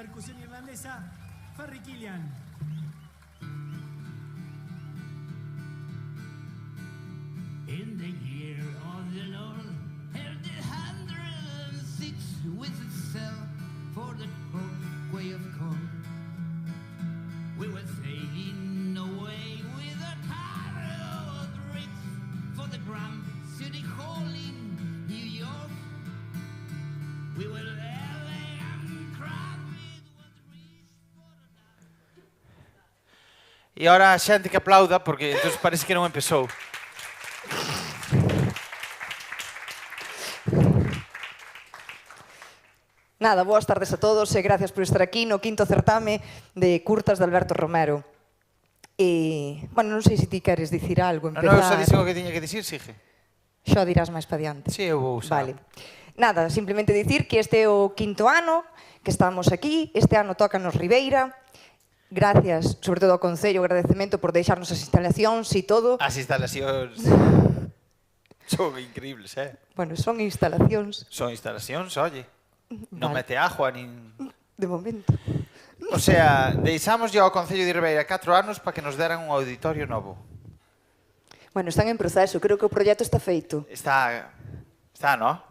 percusión irlandesa, Ferry Killian. In the year of the Lord, held the 106 with itself for the way of come. We were sailing away with a cargo of bricks for the Grand City Hall in New York. We were LA and crowded was rich for the... E ahora a xente que aplauda, porque entonces parece que non empezou. Nada, boas tardes a todos e gracias por estar aquí no quinto certame de curtas de Alberto Romero. E, bueno, non sei se ti queres dicir algo, Non, empezar. xa dixen o que tiña que dicir, sige. Xa dirás máis pa diante. Sí, eu vou usar. Vale. Nada, simplemente dicir que este é o quinto ano que estamos aquí, este ano tócanos Ribeira. Gracias, sobre todo ao Concello, agradecemento por deixarnos as instalacións e todo. As instalacións son increíbles, Bueno, son instalacións. Son instalacións, oye. Non Vale. mete agua, nin... De momento. O sea, deixamos ao Concello de Ribeira 4 anos para que nos deran un auditorio novo. Bueno, están en proceso, creo que o proxecto está feito. Está, ¿no?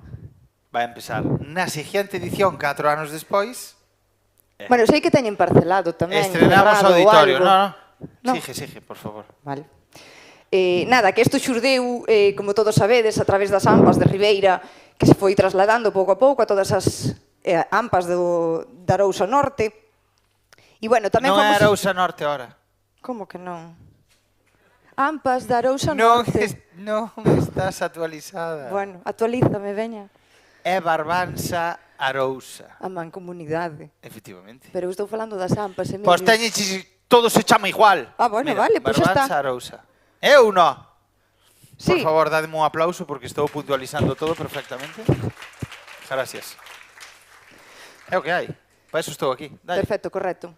Vai a empezar. Na siguiente edición, 4 anos despois, Bueno, sei que teñen parcelado tamén. estrenamos cerrado ou auditorio. algo. No. No. Sige, por favor. Vale. Nada, que isto xurdeu, como todos sabedes, a través das AMPAs de Ribeira, que se foi trasladando pouco a pouco a todas as AMPAs da Arousa Norte. E, bueno, tamén Non é fomos... Arousa Norte, ahora. Como que non? AMPAs da Arousa Non, Norte. non estás actualizada. Bueno, actualízame, veña. É Barbanza Arousa. A mancomunidade. Efectivamente. Pero eu estou falando das AMPAs, Emilio. Pois teñeches, todo se chama igual. Ah, bueno, Mira, vale, pois xa Barbanza está. Arousa. Eu no. Por Sí. favor, dadme un aplauso porque estou puntualizando todo perfectamente. Gracias. É o que hai. Para eso estou aquí. Dale. Perfecto, correcto.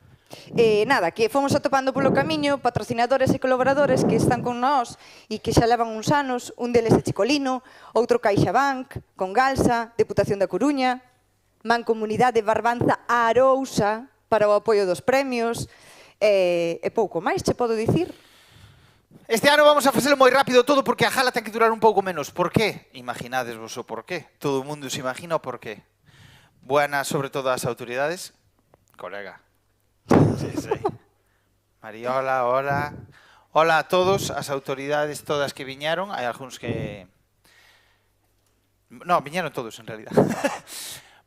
Nada, que fomos atopando polo camiño patrocinadores e colaboradores que están con nós e que xa levan uns anos, un deles é Chicolino, outro CaixaBank, con Galsa, Deputación da Coruña, Mancomunidade Barbanza Arousa para o apoio dos premios, e pouco máis, che podo dicir. Este ano vamos a facelo moi rápido todo porque a jala ten que durar un pouco menos. Por qué? Imaginades vos o por qué. Todo o mundo se imagina o por qué. Buenas sobre todo ás autoridades. Colega. Sí. Mariola, hola. Hola a todos, as autoridades todas que viñaron. Hai algúns que... No, viñaron todos en realidad.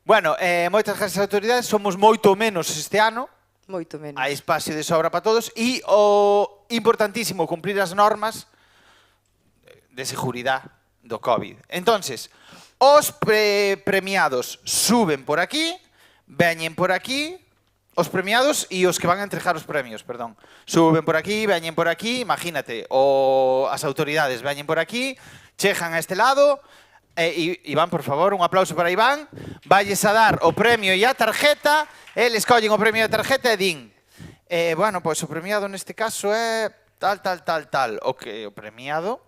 Bueno, moitas gracias ás autoridades. Somos moito menos este ano. Moito menos. Hai espacio de sobra para todos e o importantísimo cumprir as normas de seguridade do COVID. Entonces, os premiados suben por aquí, veñen por aquí, os premiados e os que van a entregar os premios, perdón. Suben por aquí, veñen por aquí, imagínate, as autoridades veñen por aquí, chejan a este lado. Iván, por favor, un aplauso para Iván. Valles a dar o premio e a tarjeta. Eles collen o premio e a tarjeta e din. Bueno, pois o premiado neste caso é tal. O premiado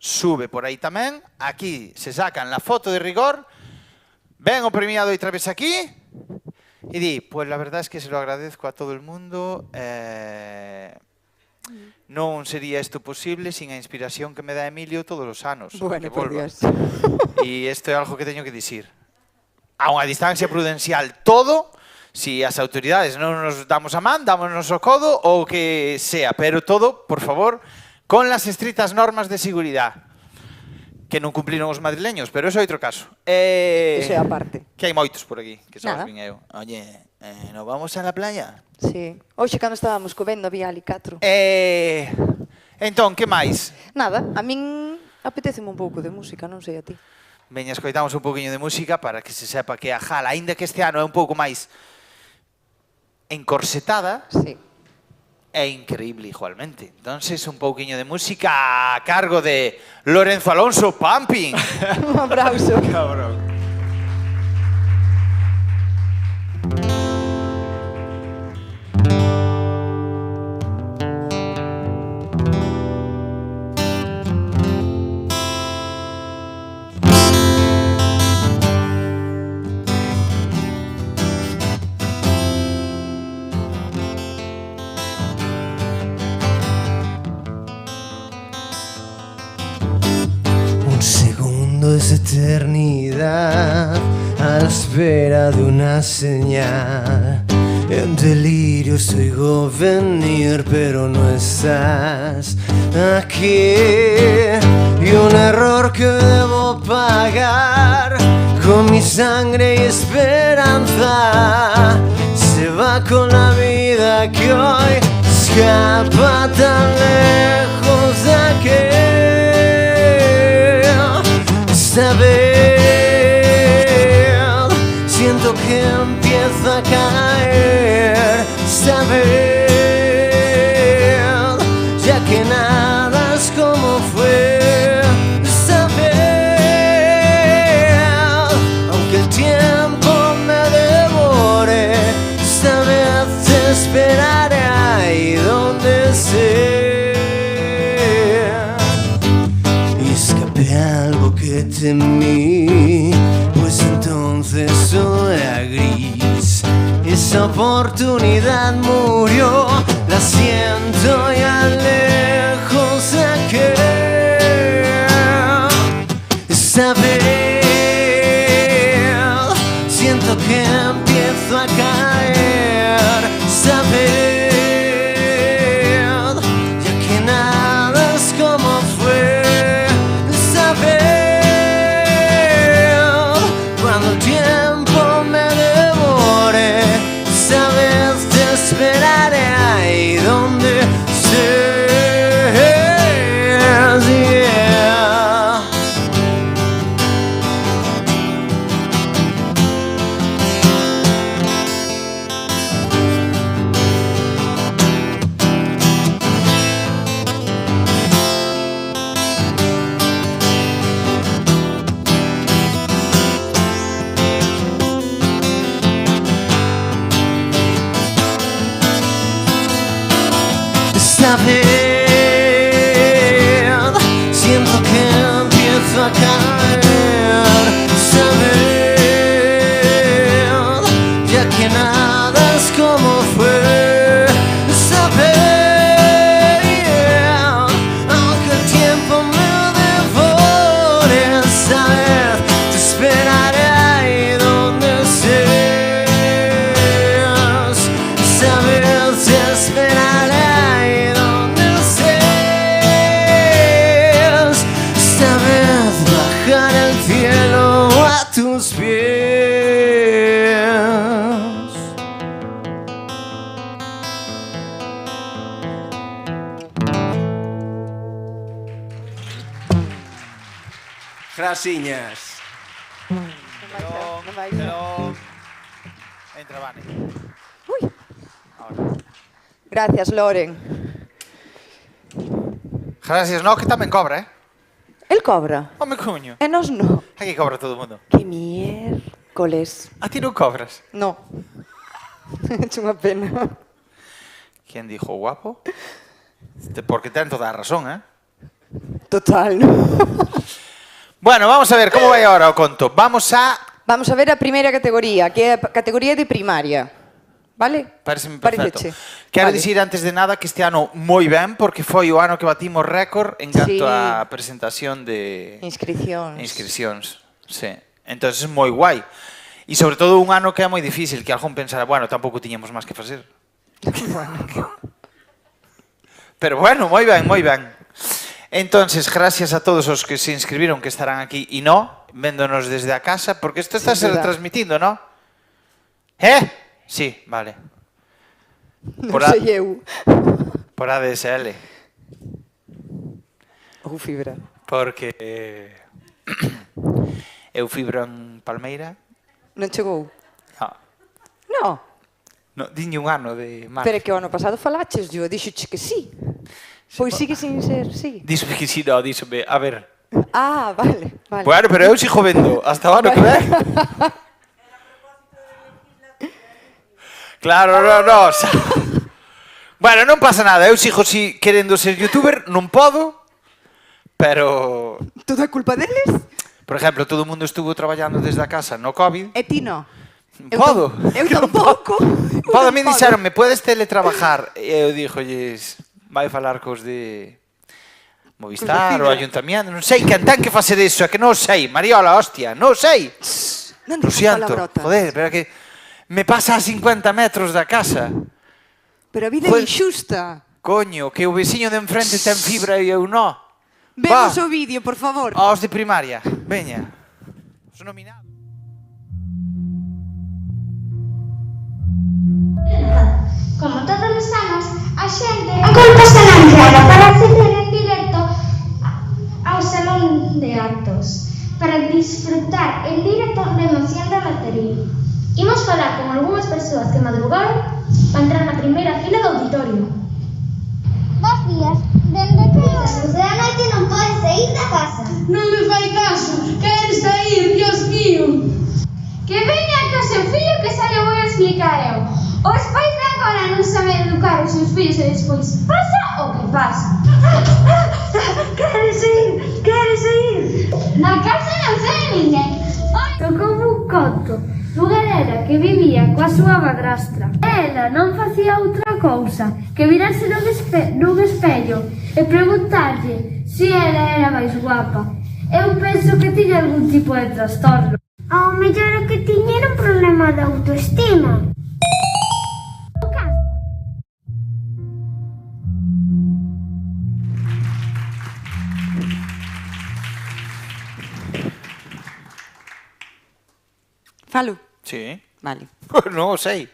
sube por aí tamén. Aquí se sacan la foto de rigor. Ven o premiado outra vez aquí. E di, pues la verdad es que se lo agradezco a todo el mundo. Non sería isto posible sin a inspiración que me dá Emilio todos os anos. Bueno, por Dios. E isto é algo que teño que dicir. A unha distancia prudencial todo, si as autoridades non nos damos a man, dámonos o codo ou que sea, pero todo, por favor, con las estritas normas de seguridade. Que non cumpliron os madrileños, pero eso é outro caso. Eso é aparte. Que hai moitos por aquí, que só os Nada. vin eu. Oye, ¿nos vamos a la playa? Sí. Hoxe, cando estábamos covendo, había alicatro. Entón, que máis? Nada, a min apeteceme un pouco de música, non sei a ti. Veña, escoitamos un poquinho de música para que se sepa que a jala, aínda que este ano é un pouco máis encorsetada, Sí. é increíble igualmente. Entonces, un pouquiño de música a cargo de Lorenzo Alonso Pumping. Un aplauso. Cabrón. todo es eternidad a la espera de una señal. En delirio os oigo venir, pero no estás aquí. Y un error que debo pagar con mi sangre y esperanza se va con la vida que hoy escapa tan lejos de aquí. Esta vez siento que empieza a caer. Esta vez, ya que nada es como fue. Esta vez, aunque el tiempo me devore, esta vez te esperaré ahí donde sea. Y escapé algo que temí, pues entonces todo era gris. Esa oportunidad murió, la siento ya lejos de aquí. Esta vez siento que empiezo a caer. Esta vez, ya que nada es como fue. Esta vez, cuando el tiempo me devore, esta vez te esperaré ahí donde estés. Yeah. Esta vez siento que empiezo a caer. Esta vez, ya que nada es como fue. Esta vez, aunque el tiempo me devore, esta vez te esperaré ahí donde estés. Esta vez te esperaré ahí donde estés. Esta vez bajaré al cielo a tus pies. Grasiñas. Non vai. Entra, Vane. Ui. Gracias, Loren. Gracias, no, que tamén cobra, El cobra. Home, coño. E nos no. Aquí cobra todo o mundo. Que miércoles. A ti non cobras. No. É unha pena. ¿Quién dijo guapo? Porque ten toda a razón, Total, no? Bueno, vamos a ver, como vai agora o conto? Vamos a... Vamos a ver a primeira categoría, que é a categoría de primaria. Vale? Pareceme perfecto. Paréceche? Quero Vale. dicir antes de nada que este ano moi ben, porque foi o ano que batimos récord en canto Sí. a presentación de Inscricións. inscripcións. Sí. Entonces é moi guai. E sobre todo un ano que é moi difícil, que algún pensara, bueno, tampouco tiñamos máis que facer. Pero bueno, moi ben, moi ben. Entonces, gracias a todos os que se inscribiron, que estarán aquí e no, véndonos desde a casa, porque isto está Sin duda. transmitindo, ¿no? Sí, vale. Non sei eu. Por ADSL. Ou fibra. Porque eu fibro en Palmeira. Non chegou? No, No. no, diñe un ano de marzo. Pero é que o ano pasado falaches, yo dixoche que sí. Pois sigue sin ser, sí. Díxome que si, no, díxome, a ver. Ah, vale, vale. Bueno, pero eu sigo vendo, hasta o ano que ven. Claro, no. Bueno, non pasa nada, eu sigo si querendo ser youtuber, non podo, pero... Todo é culpa deles? Por exemplo, todo o mundo estuvo traballando desde a casa no COVID. E ti no? Podo. Eu tampouco. Podo, a mí dixeronme, podes teletrabajar? E eu díxolles, vai falar cos de Movistar, o Ayuntamiento, non sei quen ten que facer iso, é que non o sei, Mariola, hostia, non o sei. Non Lo digas siento, palabrotas. joder, pero que me pasa a 50 metros da casa. Pero a vida é Joder. injusta. Coño, que o veciño de enfrente ten fibra e eu non. Vemos o vídeo, por favor. Aos de primaria, veña. Os nominados. Como todos os anos, a xente agolpase na entrada para acceder en directo ao salón de actos, para disfrutar en directo da emoción da lotería. Imos falar con algunhas persoas que madrugaron para entrar na primeira fila do auditorio. Bos días, dende que horas da noite non podes saír da casa? Non me fai caso, queres sair, Dios mío. Que veña co seu fillo que xa lle vou explicar eu. Os pais de agora non saben educar os seus fillos e despois pasa o que pasa. Queres ir? Na casa non sabe ninguén. Tocou un conto dunha nena que vivía coa súa madrastra. Ela non facía outra cousa que virarse nun espello e preguntarlle se ela era máis guapa. Eu penso que tiña algún tipo de trastorno. Ao mellor o que tiña era un problema de autoestima. Falo? Sí. Vale. Non o sei.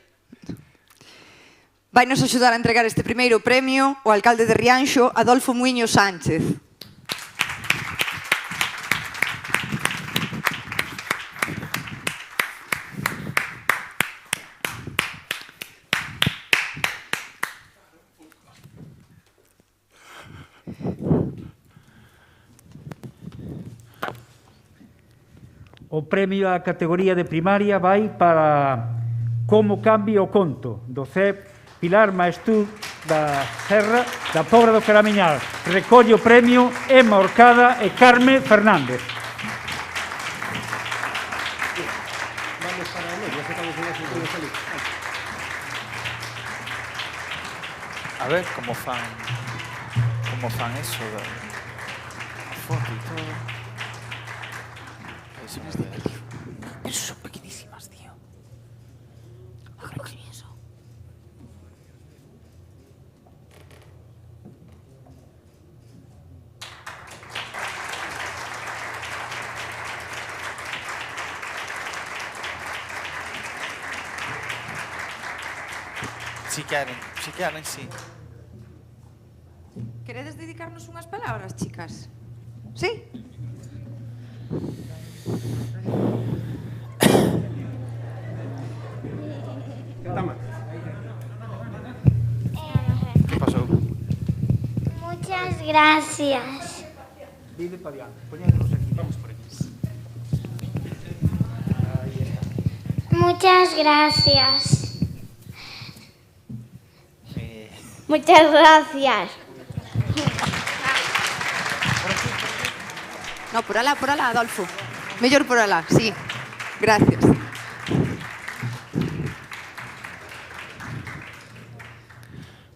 Vainos axudar a entregar este primeiro premio o alcalde de Rianxo, Adolfo Muiño Sánchez. O premio á categoría de primaria vai para Como cambia o conto, do CEP Pilar Maestú da Serra, da Pobra do Caramiñal. Recolle o premio Emma Orcada e Carme Fernández. A ver como fan eso da foto e todo. Eso son pequeñísimas, tío. Recoñe eso. Si queren, sí. Queredes dedicarnos unhas palabras, chicas? Sí? Que pasou? Muchas gracias. Dile para diante, poñémonos aquí, vamos por aquí. Muchas gracias. Muchas gracias. No, por alá, Adolfo. Mellor por alá, sí. Gracias.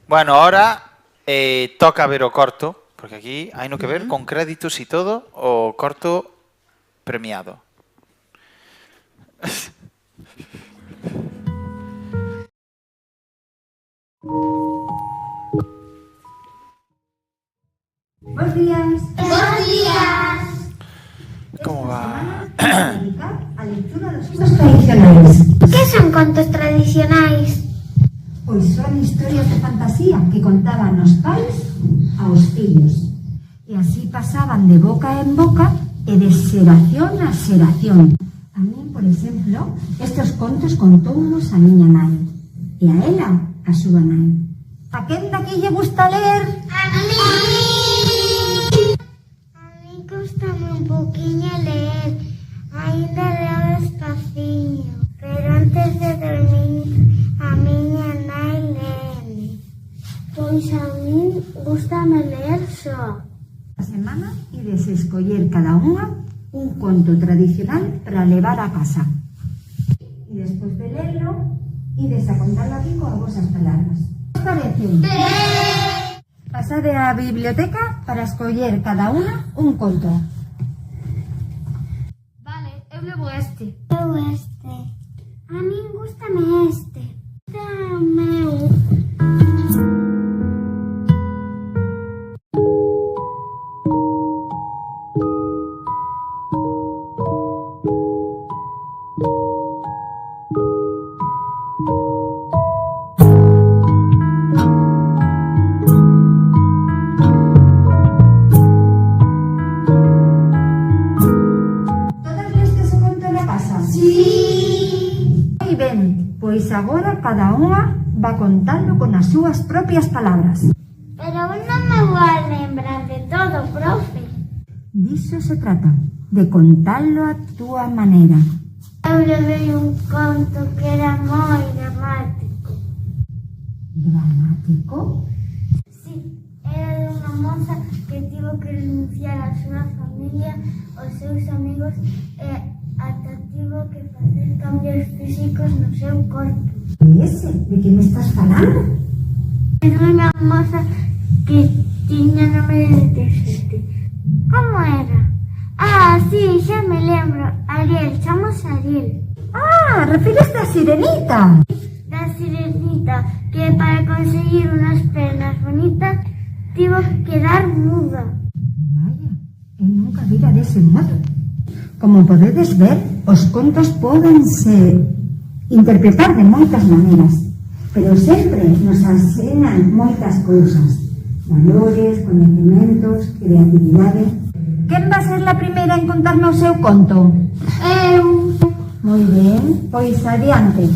Bueno, ahora toca ver o corto, porque aquí hai no que ver con créditos e todo o corto premiado. Buenos días. Buenos días. Como va? Dedicar a lectura dos contos tradicionais. ¿Qué son contos tradicionais? Pois son historias de fantasía que contaban os pais aos fillos. E así pasaban de boca en boca e de xeración a xeración. A min, por exemplo, estes contos contounos a miña nai. E a ela, a súa nai. A quen daqui lle gusta ler? A mí gustame un poquinho leer. Ainda leo despaciño. Pero antes de dormir, a miña nai léeme. Pois a min gustame leer só. A semana ides escoller cada unha un conto tradicional para levar a casa. E despois de lerlo, ides a contarlo aquí coas vosas palabras. ¿Qué os parece? Para pasade á biblioteca para escoller cada unha un conto. Vale, eu levo este. Eu este. A min gústame este. Meu. Todas lestes o conto na casa? Sí. Moi ben, pois agora cada unha va contando con as súas propias palabras. Pero non me vou a lembrar de todo, profe. Diso se trata, de contalo a túa maneira. Eu levei un conto que era moi dramático. Dramático? Sí, era de unha moza que tivo que renunciar á súa familia, aos seus amigos e ata tivo que facer cambios físicos no seu corpo. E ese? De que me estás falando? Era unha moza que tiña nome de 17. Como era? Ah, sí, xa me lembro. Ariel, chamamos Ariel. Ah, refíreste a Sirenita. La sirenita, que para conseguir unas pernas bonitas tivo que dar muda. Vaya, eu nunca vira dese modo. Como podedes ver, os contos pódense interpretar de moitas maneiras, pero sempre nos enseñan moitas cousas, valores, coñecementos, creatividade. Quen va a ser a primeira en contarnos o seu conto? Eu. Moi ben, pois adiante.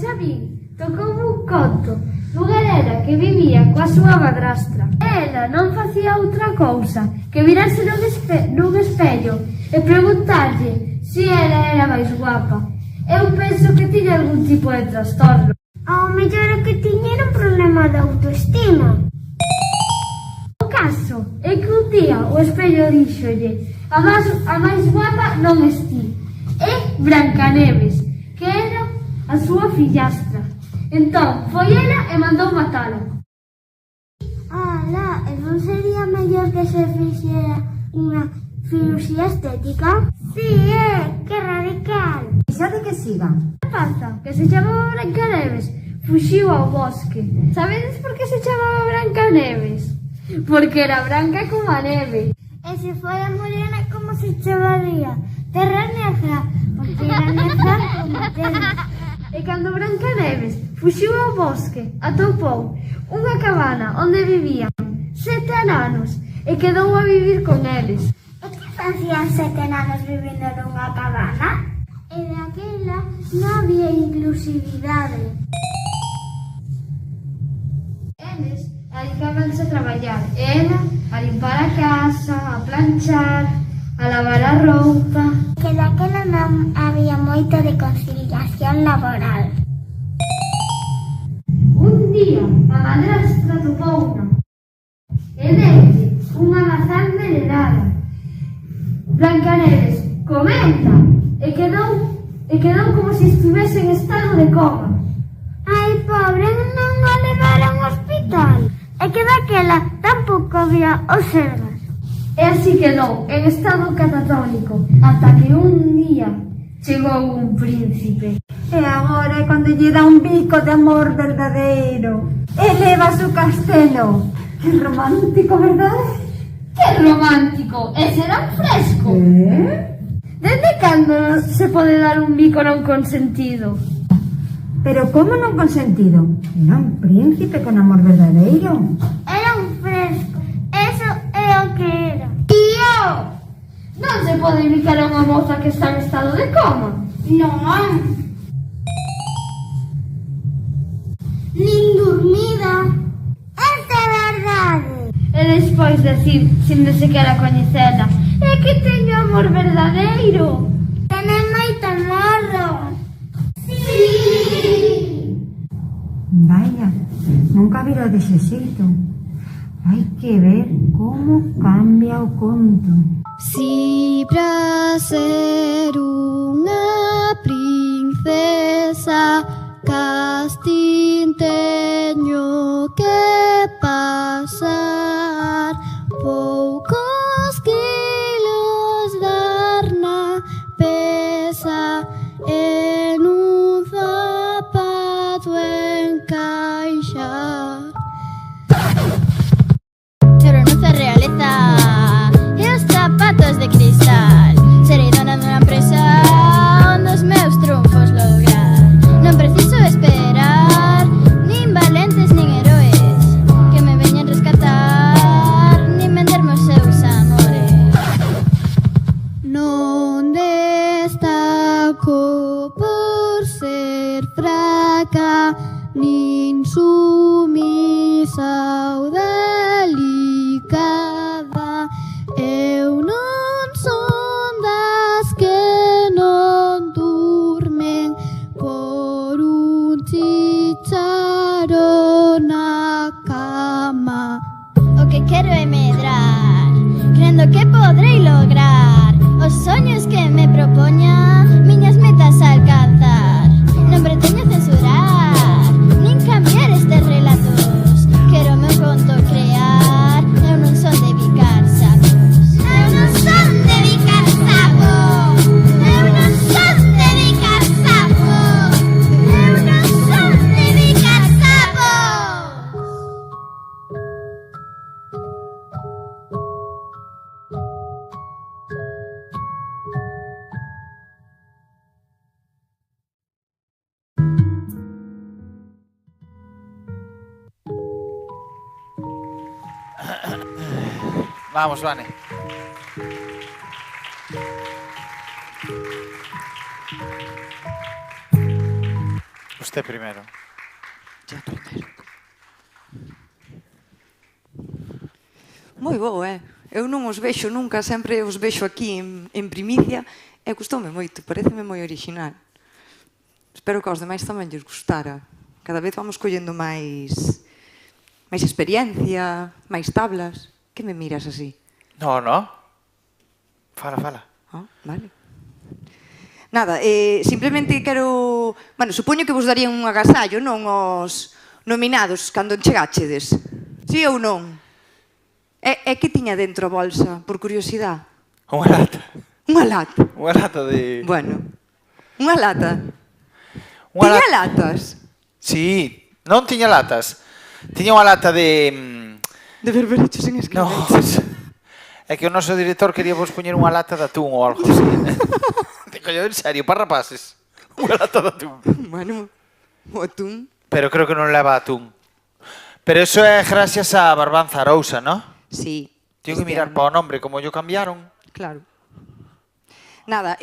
Xavi tocou un conto dunha nena que vivía coa súa madrastra. Ela non facía outra cousa que virarse nun espello e preguntarlle se ela era máis guapa. Eu penso que tiña algún tipo de trastorno. Ao mellor o que tiña era un problema de autoestima. O caso é que un día o espello díxolle: a máis guapa non es ti, é Brancaneves, que era a súa fillastra. Entón, foi ela e mandou matala. Ala, e non sería mellor que se fixera unha cirurxía estética? Sí, que radical. Deixade que siga. Que pasa? Que se chamaba Brancaneves, fuxiu ao bosque. Sabedes por que se chamaba Brancaneves? Porque era branca como a neve. E se fora morena, como se chamaría? Terra negra, porque era negra como terra. E cando Brancaneves fuxiu ao bosque, atopou unha cabana onde vivían 7 ananos e quedou a vivir con eles. E que facían 7 enanos vivindo nunha cabana? E daquela non había inclusividade. Eles dedicábanse a traballar, ela a limpar a casa, a planchar, a lavar a roupa. Que daquela non había moita de conciliación laboral. Un día a madrastra topouna e deulle unha mazá envenenada. Brancaneves comenta e quedou como se estivese en estado de coma. Ai, pobre, non o levaron ao hospital. E que daquela tampouco había observas. E así quedou en estado catatónico ata que un día chegou un príncipe. E agora é cando lle dá un bico de amor verdadeiro. E leva a su castelo. Que romántico, verdade? Que romántico! Ese era un fresco! Desde cando se pode dar un bico non consentido? Pero como non consentido? Era un príncipe con amor verdadeiro. Era un fresco. Eso é o que era. Tío! Non se pode bicar a unha moza que está en estado de coma. Non. Nin dormida. Esta é verdade. E despois decir, sin de sequera coñecela, é que teño amor verdadeiro. Tenes moito morro. Vaya, nunca vira dese xeito. Hai que ver como cambia o conto. Si pra ser unha princesa castín teño que nin sumisa ou delicada. Eu non son das que non durmen por un chicharo na cama. O que quero é medrar, crendo que podrei lograr os soños que me propoña, miñas metas a alcanzar. Non pretendo censurar, nin cambiar estes relatos. Quero o meu conto crear, eu non son de bicar sapos. Eu non son de bicar sapos. Eu non son de bicar sapos. Eu non son de bicar sapos. Vamos, Vane. Usted primero. Ya primero. Moi bo, Eu non os vexo nunca, sempre os vexo aquí en primicia e gustoume moito, pareceme moi original. Espero que aos demais tamén lles gustara. Cada vez vamos collendo máis experiencia, máis tablas. Que me miras así? No, no. Fala, fala. Vale. Nada, simplemente quero... Bueno, supoño que vos darían un agasallo, non os nominados cando chegáchedes. Sí ou non? E que tiña dentro a bolsa, por curiosidade? Unha lata. Unha lata? Unha lata de... Bueno, unha lata. Tiña latas? Sí, non tiña latas. Tiña unha lata de... De berberechos en escabeches. No, é que o noso director quería vos poñer unha lata de atún ou algo así. Digo yo, en serio, para rapaces. Unha lata de atún. Bueno, o atún. Pero creo que non leva atún. Pero eso é gracias a Barbanza Arousa, ¿no? Sí. Tengo que mirar para o nombre, como yo cambiaron. Claro. Nada,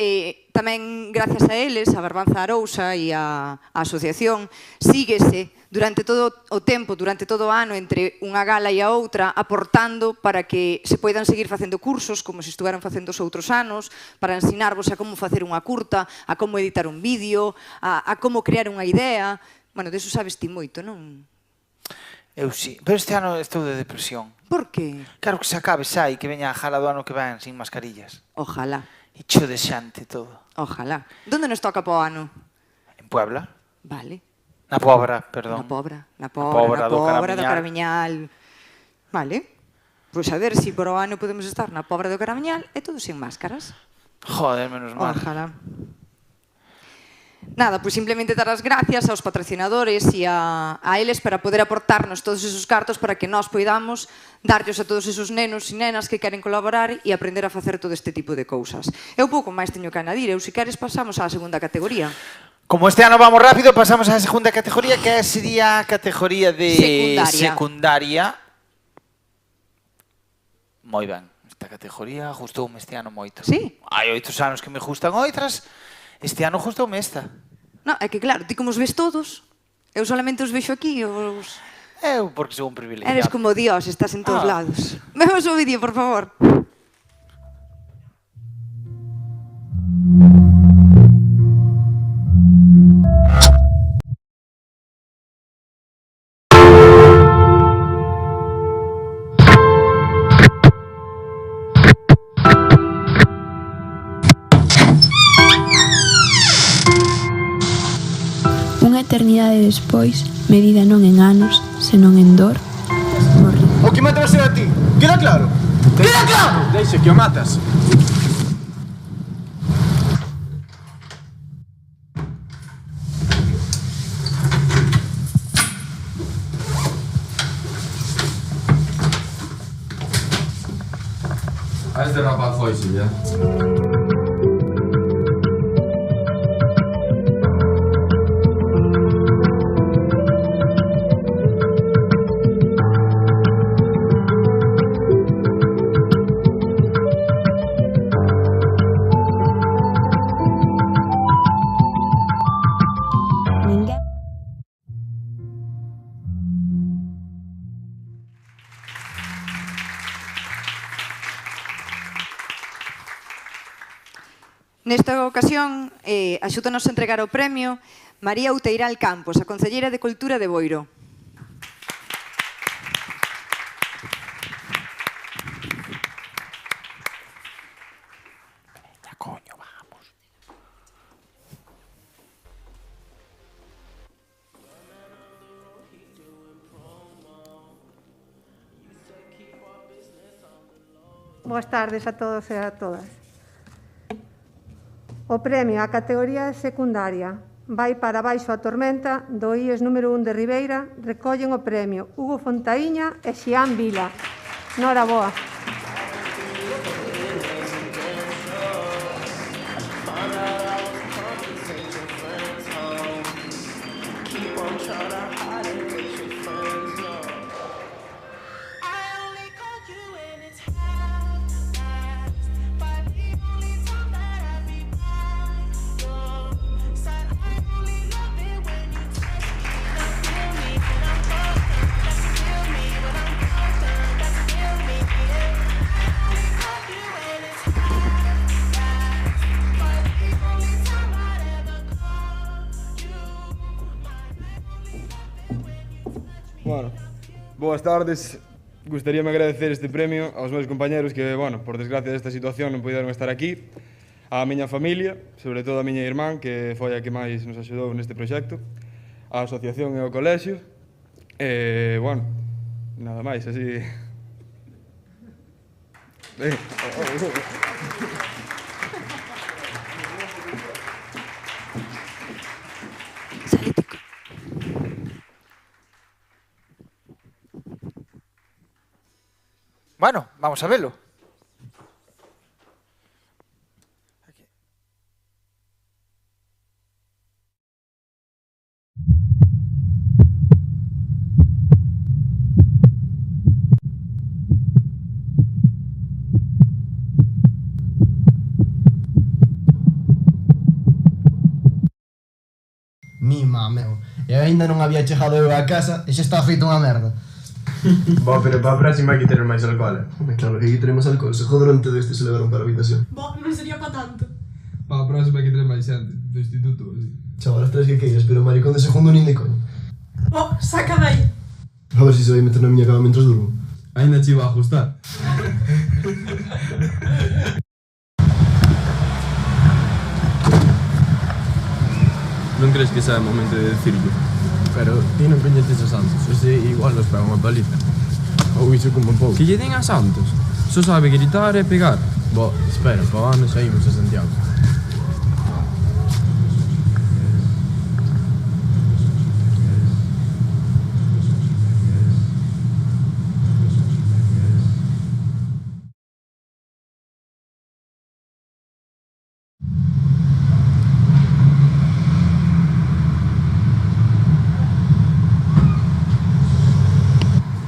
tamén gracias a eles, a Barbanza Arousa e a asociación, síguese durante todo o tempo, durante todo o ano, entre unha gala e a outra, aportando para que se poidan seguir facendo cursos, como se estuveran facendo os outros anos, para ensinarvos a como facer unha curta, a como editar un vídeo, a como crear unha idea. Bueno, deso sabes ti moito, non? Eu sí, pero este ano estou de depresión. Por que? Claro que se acabe xa e que veña a gala do ano que ven sin mascarillas. Ojalá. Hecho de xante todo. Ojalá. Donde nos toca po ano? En Puebla. Vale. Na Pobra, perdón. Na Pobra do Caramiñal. Vale. Pois a ver se por o ano podemos estar na Pobra do Caramiñal e todos sin máscaras. Joder, menos mal. Ojalá. Nada, pois simplemente dar as gracias aos patrocinadores e a eles para poder aportarnos todos esos cartos para que nós poidamos darllos a todos esos nenos e nenas que queren colaborar e aprender a facer todo este tipo de cousas. Eu pouco máis teño que añadir, eu se queres pasamos á segunda categoría. Como este ano vamos rápido, pasamos á segunda categoría, que sería a categoría de secundaria. Moi ben, esta categoría gustoume este ano moito. Sí? Hai 8 anos que me gustan outras, este ano gustoume esta. Non, é que claro, ti como os ves todos, eu solamente os vexo aquí, os... Eu, porque sou un privilegiado. Eres como Dios, estás en todos lados. Vemos o vídeo, por favor. Unha eternidade despois, medida non en anos, senón en dor, morre. O que mata vai ser a ti, queda claro? Queda claro! Deixa que o matas. A este rapaz foise, ya. Nesta ocasión, axútanos a entregar o premio María Outeiral Campos, a Concelleira de Cultura de Boiro. Boas tardes a todos e a todas. O premio á categoría secundaria vai para Baixo a Tormenta do IES número 1 de Ribeira. Recollen o premio Hugo Fontaíña e Xián Vila. Noraboa. Bueno, boas tardes. Gustaríame agradecer este premio aos meus compañeros que, bueno, por desgracia desta situación non puderon estar aquí, á miña familia, sobre todo a miña irmán, que foi a que máis nos axudou neste proxecto, á asociación e ao colexio, e, bueno, nada máis, así... Bueno, vamos a verlo. Mi mameo. E aínda non había chegado eu a casa e xa está feito unha merda. Bo, pero para a próxima hai que ter máis alcohol, Claro que aquí teremos alcohol, se joderon todo este se levaron para a habitación. Bo, non sería pa tanto. Para a próxima hai que ter máis xente, do instituto, así. Chaval, as tres que queiras, pero maricón de segundo nin de coño. Bo, saca dai. A ver se vai meter na miña cama mentras durmo. Ainda che iba a ajustar. Non crees que xa é o momento de decirlo? Pero ti non coñeces a Santos, ese igual nos pega unha paliza. Ou iso como un pouco. Que lle den a Santos? Só sabe gritar e pegar. Bo, espera, pa ano saímos a Santiago.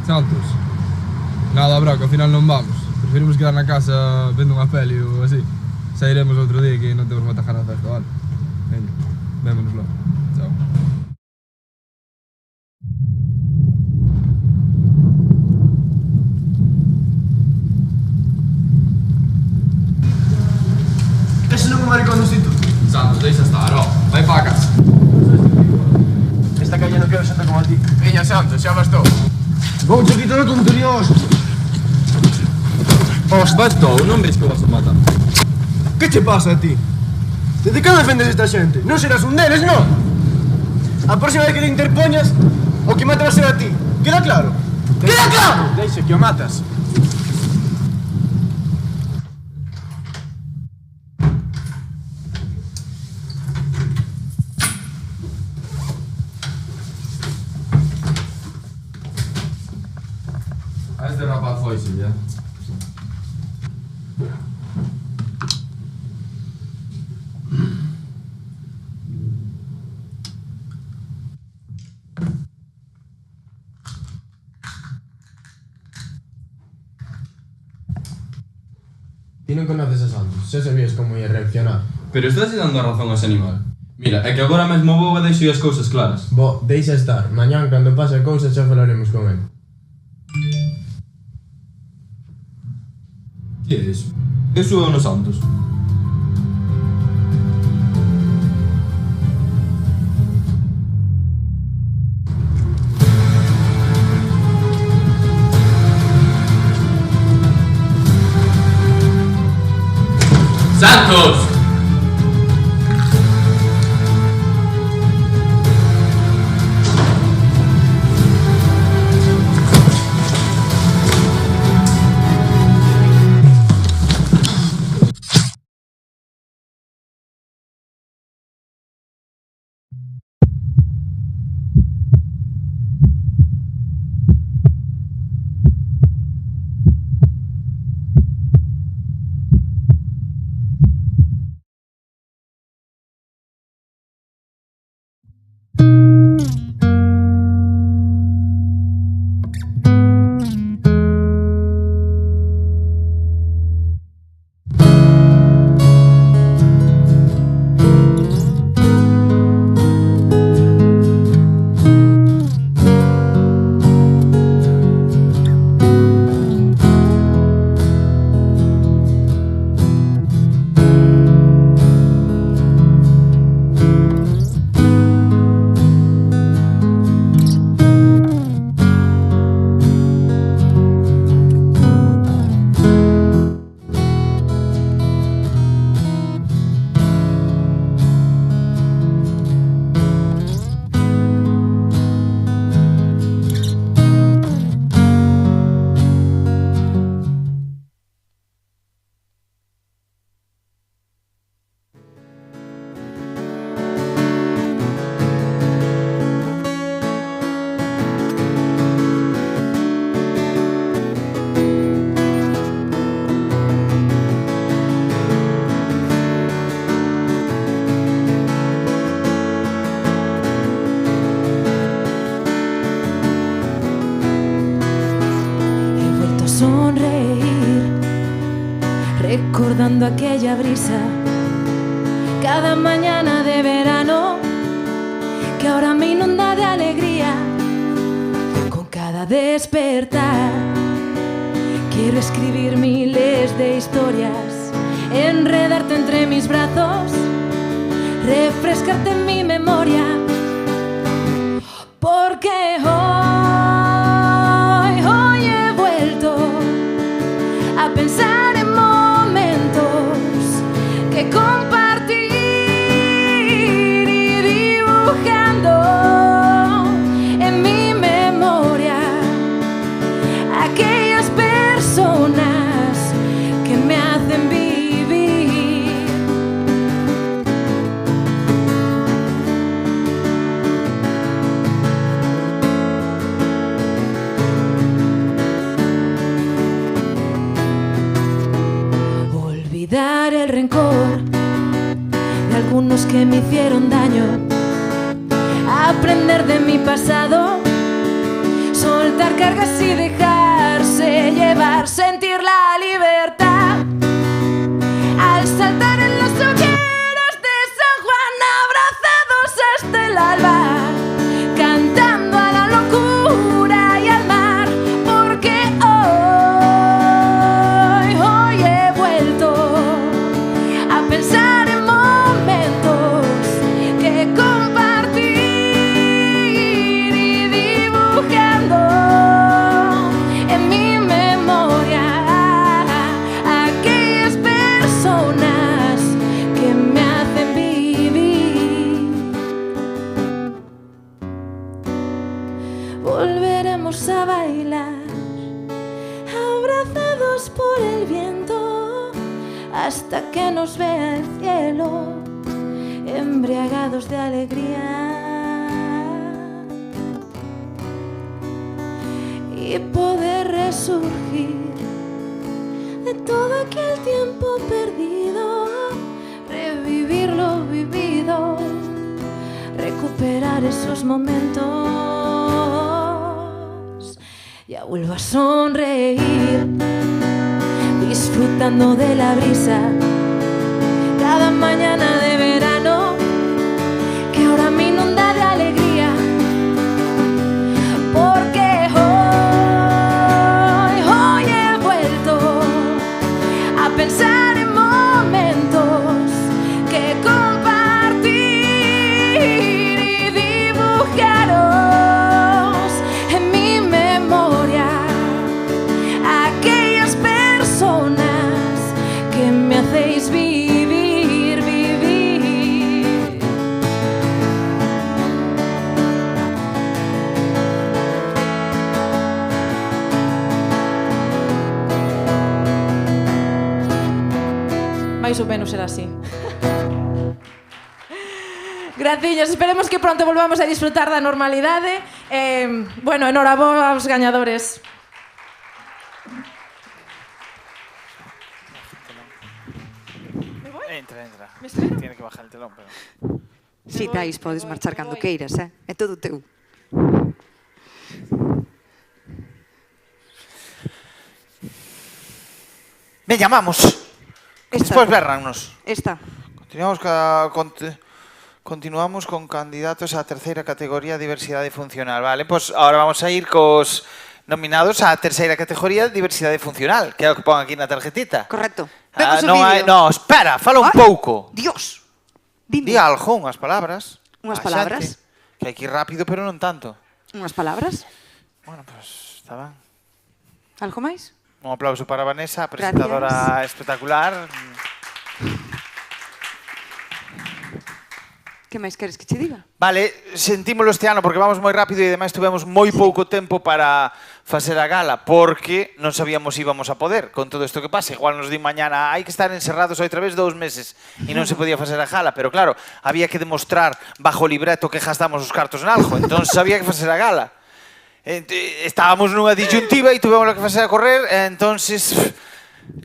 Santos. Nada, bro, que ao final non vamos. Preferimos quedar na casa vendo unha peli ou así. Sairemos outro día que non temos matajar na festa, vale? Veña, vémonos logo. Chao. Ese non é un maricón do instituto. Santos, deixa estar, ó. Vai para a casa. Esta calle non quero xente como a ti. Veña, Santos, xa bastou. Vou che quitar a tontería, Bastou, non ves que vas a matar? Que che pasa a ti? Desde cando defendes esta xente? Non serás un deles, non? A próxima vez que te interpoñas, o que mate va a ser a ti. Queda claro? Queda claro! Deixa que o matas. A este rapaz foise, ya. Ti non conoces a Santos, xa sabías como ia reaccionar. Pero estás dando a razón a ese animal. Mira, é que agora mesmo vou a deixo as cousas claras. Bo, deixa estar. Mañán, cando pase a cousa, xa falaremos con ele. Que é iso? Eso é o no Santos. ¡Santos! recordando aquella brisa, cada mañana de verano que ahora me inunda de alegría. Con cada despertar quiero escribir miles de historias, enredarte entre mis brazos, refrescarte en mi memoria, porque hoy he vuelto a pensar en momentos que compartir y dibujando en mi memoria aquellas personas que me hacen vivir. Olvidar el rencor de algunos que me hicieron daño, aprender de mi pasado, soltar cargas y dejarse llevar, sentir la libertad al saltar en las hogueras de San Juan, abrazados hasta el alba, cantando a la locura y al mar, porque hoy he vuelto a pensar en momentos que compartir y dibujando en mi memoria aquellas personas que me hacen vivir. Volveremos a bailar abrazados por el viento hasta que nos vea el cielo, embriagados de alegría, y poder resurgir de todo aquel tiempo perdido, revivir lo vivido, recuperar esos momentos. Ya vuelvo a sonreír, disfrutando de la brisa, cada mañana de verano que ahora me inunda de alegría, porque hoy he vuelto a pensar en momentos que compartir y dibujaros en mi memoria aquellas personas que me hacéis vivir. máis ou menos será así. Graciños, esperemos que pronto volvamos a disfrutar da normalidade. Bueno, enhoraboa aos gañadores. Entra. Tiene que bajar el telón, pero... Si, Tais, podes marchar cando queiras, é todo teu. Ben, llamamos. Despois berrannos. Esta. Continuamos con candidatos á terceira categoría diversidade funcional, vale? Pois agora vamos a ir cos nominados á terceira categoría diversidade funcional, que é o que pon aquí na tarjetita. Correcto. No, espera, fala un pouco. Dios. Di algo, unhas palabras. Unhas palabras. Que hai que ir rápido, pero non tanto. Unhas palabras. Bueno, pois, está ben. Algo máis? Un aplauso para Vanessa, presentadora espectacular. Que máis queres que che diga? Vale, sentímolo este ano porque vamos moi rápido e ademais tuvemos moi pouco tempo para facer a gala porque non sabíamos se íbamos a poder con todo isto que pasa. Igual nos di mañana hai que estar encerrados outra vez 2 meses e non se podía facer a gala, pero claro, había que demostrar bajo libreto que gastamos os cartos en algo, entón había que facer a gala. Estábamos nunha disyuntiva e tuvemos que facer a correr, entonces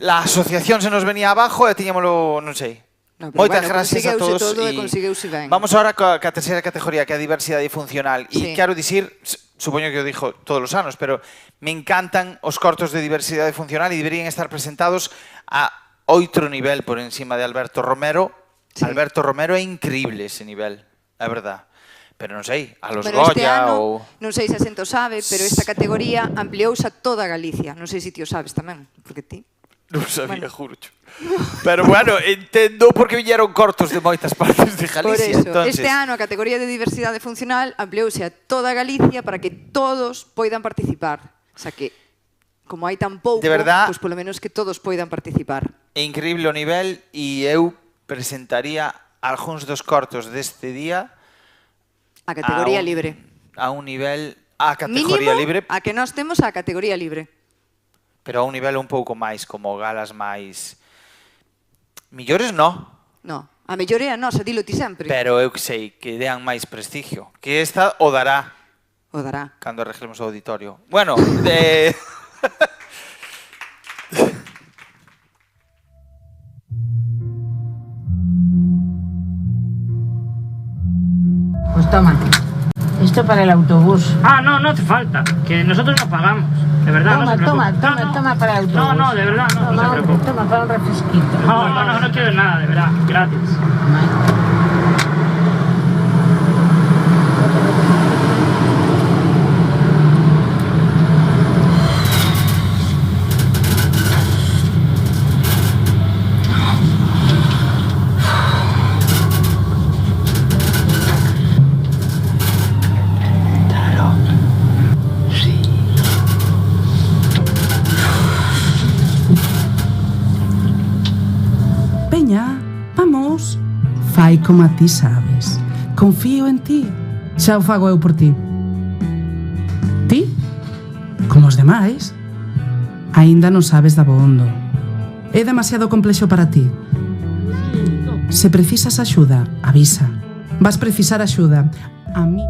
la asociación se nos venía abajo e tiñámoslo, non sei. Moitas gracias a todos. Vamos ahora ca terceira categoría, que é a diversidade funcional. E quero dicir, supoño que o dixo todos os anos, pero me encantan os cortos de diversidade funcional e deberían estar presentados a outro nivel por encima de Alberto Romero. Alberto Romero é increíble ese nivel, é verdad. Pero non sei, a los Goya ou... Non sei se a xente o sabe, pero esta categoría ampliouse a toda Galicia. Non sei se ti o sabes tamén, porque ti... Non sabía, jurocho. Pero bueno, entendo porque viñeron cortos de moitas partes de Galicia. Por eso, entonces... este ano a categoría de diversidade funcional ampliouse a toda Galicia para que todos poidan participar. O sea que, como hai tan pouco, pois polo menos que todos poidan participar. É increíble o nivel e eu presentaría algúns dos cortos deste día a categoría libre. A un nivel... A categoría libre. A que nós temos a categoría libre. Pero a un nivel un pouco máis, como galas máis... Millores no. No, a mellor é a nosa, dilo ti sempre. Pero eu que sei, que dean máis prestigio. Que esta o dará. O dará. Cando arreglemos o auditorio. Bueno, de... Pues toma, esto para el autobús. Ah, no hace falta, que nosotros no pagamos, de verdad. Toma para el autobús. No, de verdad, no se preocupe. Toma para un refresquito. No quiero nada, de verdad, gratis. Fai como a ti sabes. Confío en ti. Xa o fago eu por ti. Ti, como os demais, aínda non sabes de abondo. É demasiado complexo para ti. Se precisas axuda, avisa. Vas precisar axuda. A mí...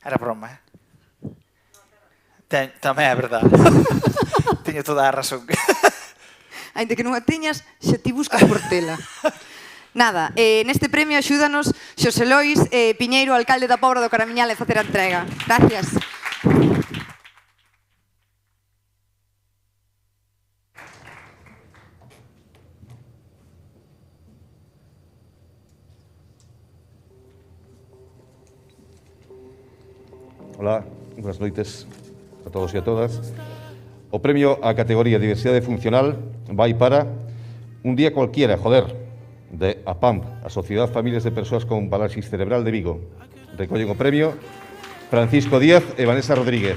Era broma, Tamén é verdade. Teño toda a razón. Ainda que non a teñas, xa ti buscas por tela. Nada, neste premio axúdanos Xosé Lois Piñeiro, alcalde da Pobra do Caramiñal, a facer a entrega. Gracias. Hola, buenas noites a todos e a todas. O premio á categoría Diversidade Funcional vai para Un día cualquiera, joder, de APAMP, a Sociedade Familias de Persoas con Parálisis Cerebral de Vigo. Recollen o premio Francisco Díaz e Vanessa Rodríguez.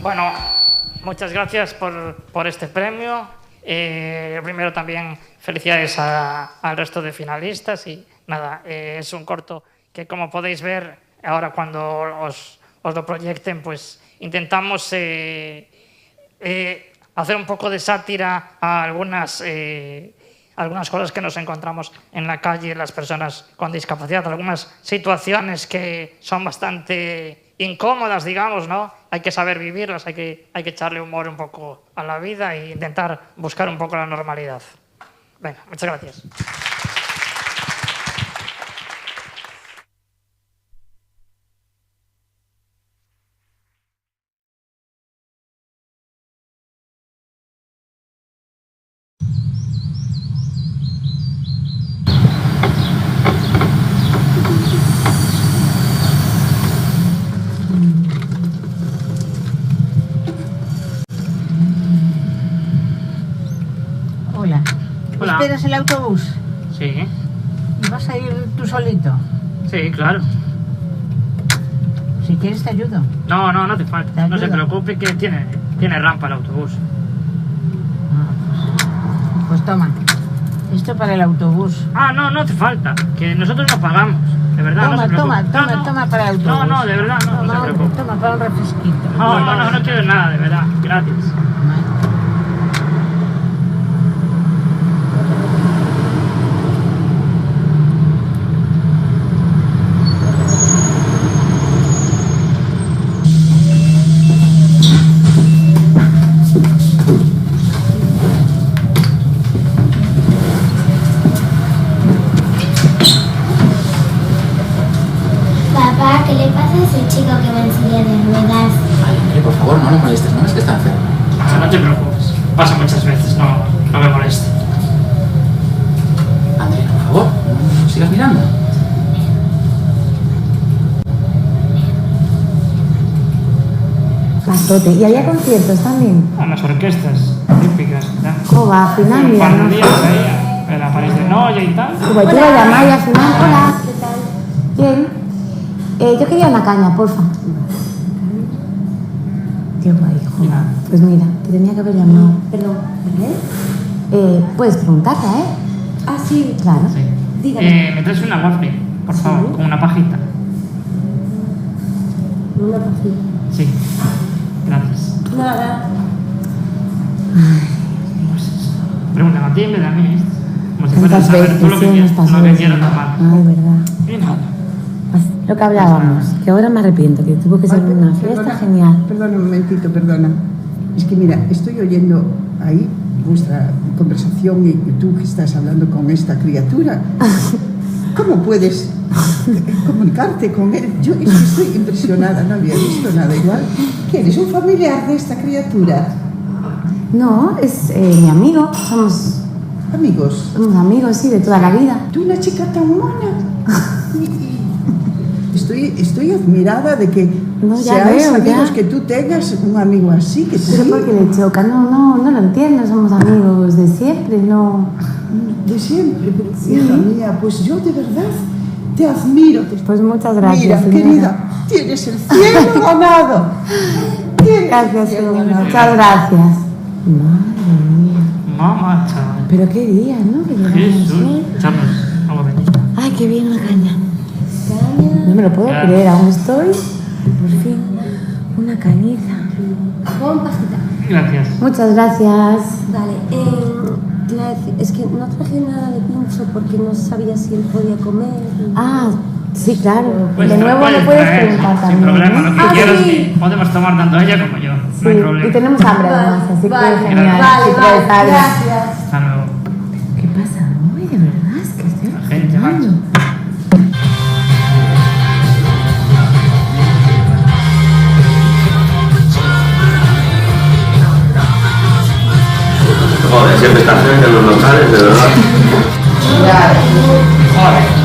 Bueno, muchas gracias por este premio. Primero también felicidades al resto de finalistas y nada, es un corto que, como podéis ver, ahora cuando os lo proyecten, pues intentamos hacer un poco de sátira a algunas cosas que nos encontramos en la calle, las personas con discapacidad, algunas situaciones que son bastante incómodas, digamos, ¿no? Hay que saber vivirlas, hay que echarle humor un poco a la vida e intentar buscar un poco la normalidad. Venga, muchas gracias. Hola. Hola. ¿Esperas el autobús? Sí. ¿Y vas a ir tú solito? Sí, claro. Si quieres te ayudo. No, no hace falta. No se preocupe que tiene rampa el autobús. Pues toma. Esto para el autobús. Ah, no hace falta. Que nosotros no pagamos. De verdad, Toma, no se preocupe. toma para el autobús. No, de verdad, no se preocupe. Toma para un refresquito. No quiero nada, de verdad. Gracias. Papá, ¿qué le pasa a ese chico que va en silla de ruedas? Ay, hombre, por favor, no lo molestes, no es que está enfermo. No te preocupes. Pasa muchas veces, no me moleste. André, por favor, no sigas mirando. Bastote. ¿Y había conciertos también? A las orquestas típicas, ¿verdad? Jova, al final, mira, Un ¿no? par de días ahí, la París de Noia y tal. Pues te iba a llamar y al final, hola. ¿Qué tal? Bien. Yo quería una caña, porfa. Qué guay, joder. Pues mira, te tenía que haber llamado. Perdón, ¿vale? Puedes preguntarla, ¿eh? Ah, sí. Claro. Sí. Dígame. ¿Me traes una waffle, por favor, con una pajita? Una pajita. Sí. Gracias. Nada. Pregúntame a ti en vez de a mí. Como si fueras Tantas a saber veces tú lo que sí, quieres, nos pasó lo que eso. quieras tomar. Ay, verdad. Y nada. Lo que hablábamos, que ahora me arrepiento, que tuvo que ser una fiesta genial. Perdona un momentito, perdona. Es que mira, estoy oyendo ahí vuestra conversación y tú que estás hablando con esta criatura. ¿Cómo puedes comunicarte con él? Yo es que estoy impresionada, no había visto nada igual. ¿Qué eres, un familiar de esta criatura? No, es mi amigo, somos... ¿Amigos? Somos amigos, sí, de toda la vida. Tú, una chica tan mona. Estoy admirada de que seáis amigos, que tú tengas un amigo así, que Pero porque le choca, no lo entiendo, somos amigos de siempre, no... De siempre, pero Sí. hija mía, pues yo de verdad te admiro. Pues muchas gracias, Mira, señora. querida, tienes el cielo ganado. Gracias, señora, muchas gracias. Madre mía. Mamá, chaval. Pero qué día, ¿no? Que llegamos Jesús. hoy. Echarnos agua bendita. Ay, qué bien la caña. No me lo puedo creer, aún estoy. Por fin, una cañiza. Con pajita. Gracias. Muchas gracias. Vale, te iba a decir, es que no traje nada de pincho porque no sabía si él podía comer. Ah, sí, claro. Pues de nuevo me puedes traer, preguntar sin también. problema, ¿no? lo que quieras. Podemos tomar tanto ella como yo. Sí, No hay problema. y tenemos hambre además, así Vale, que genial. vale, si traes vale, algo. gracias. Hasta luego. ¿Qué pasa hoy? De verdad, es que estoy Gente, alucinando. manifestaciones en los locales, de verdad. Joder.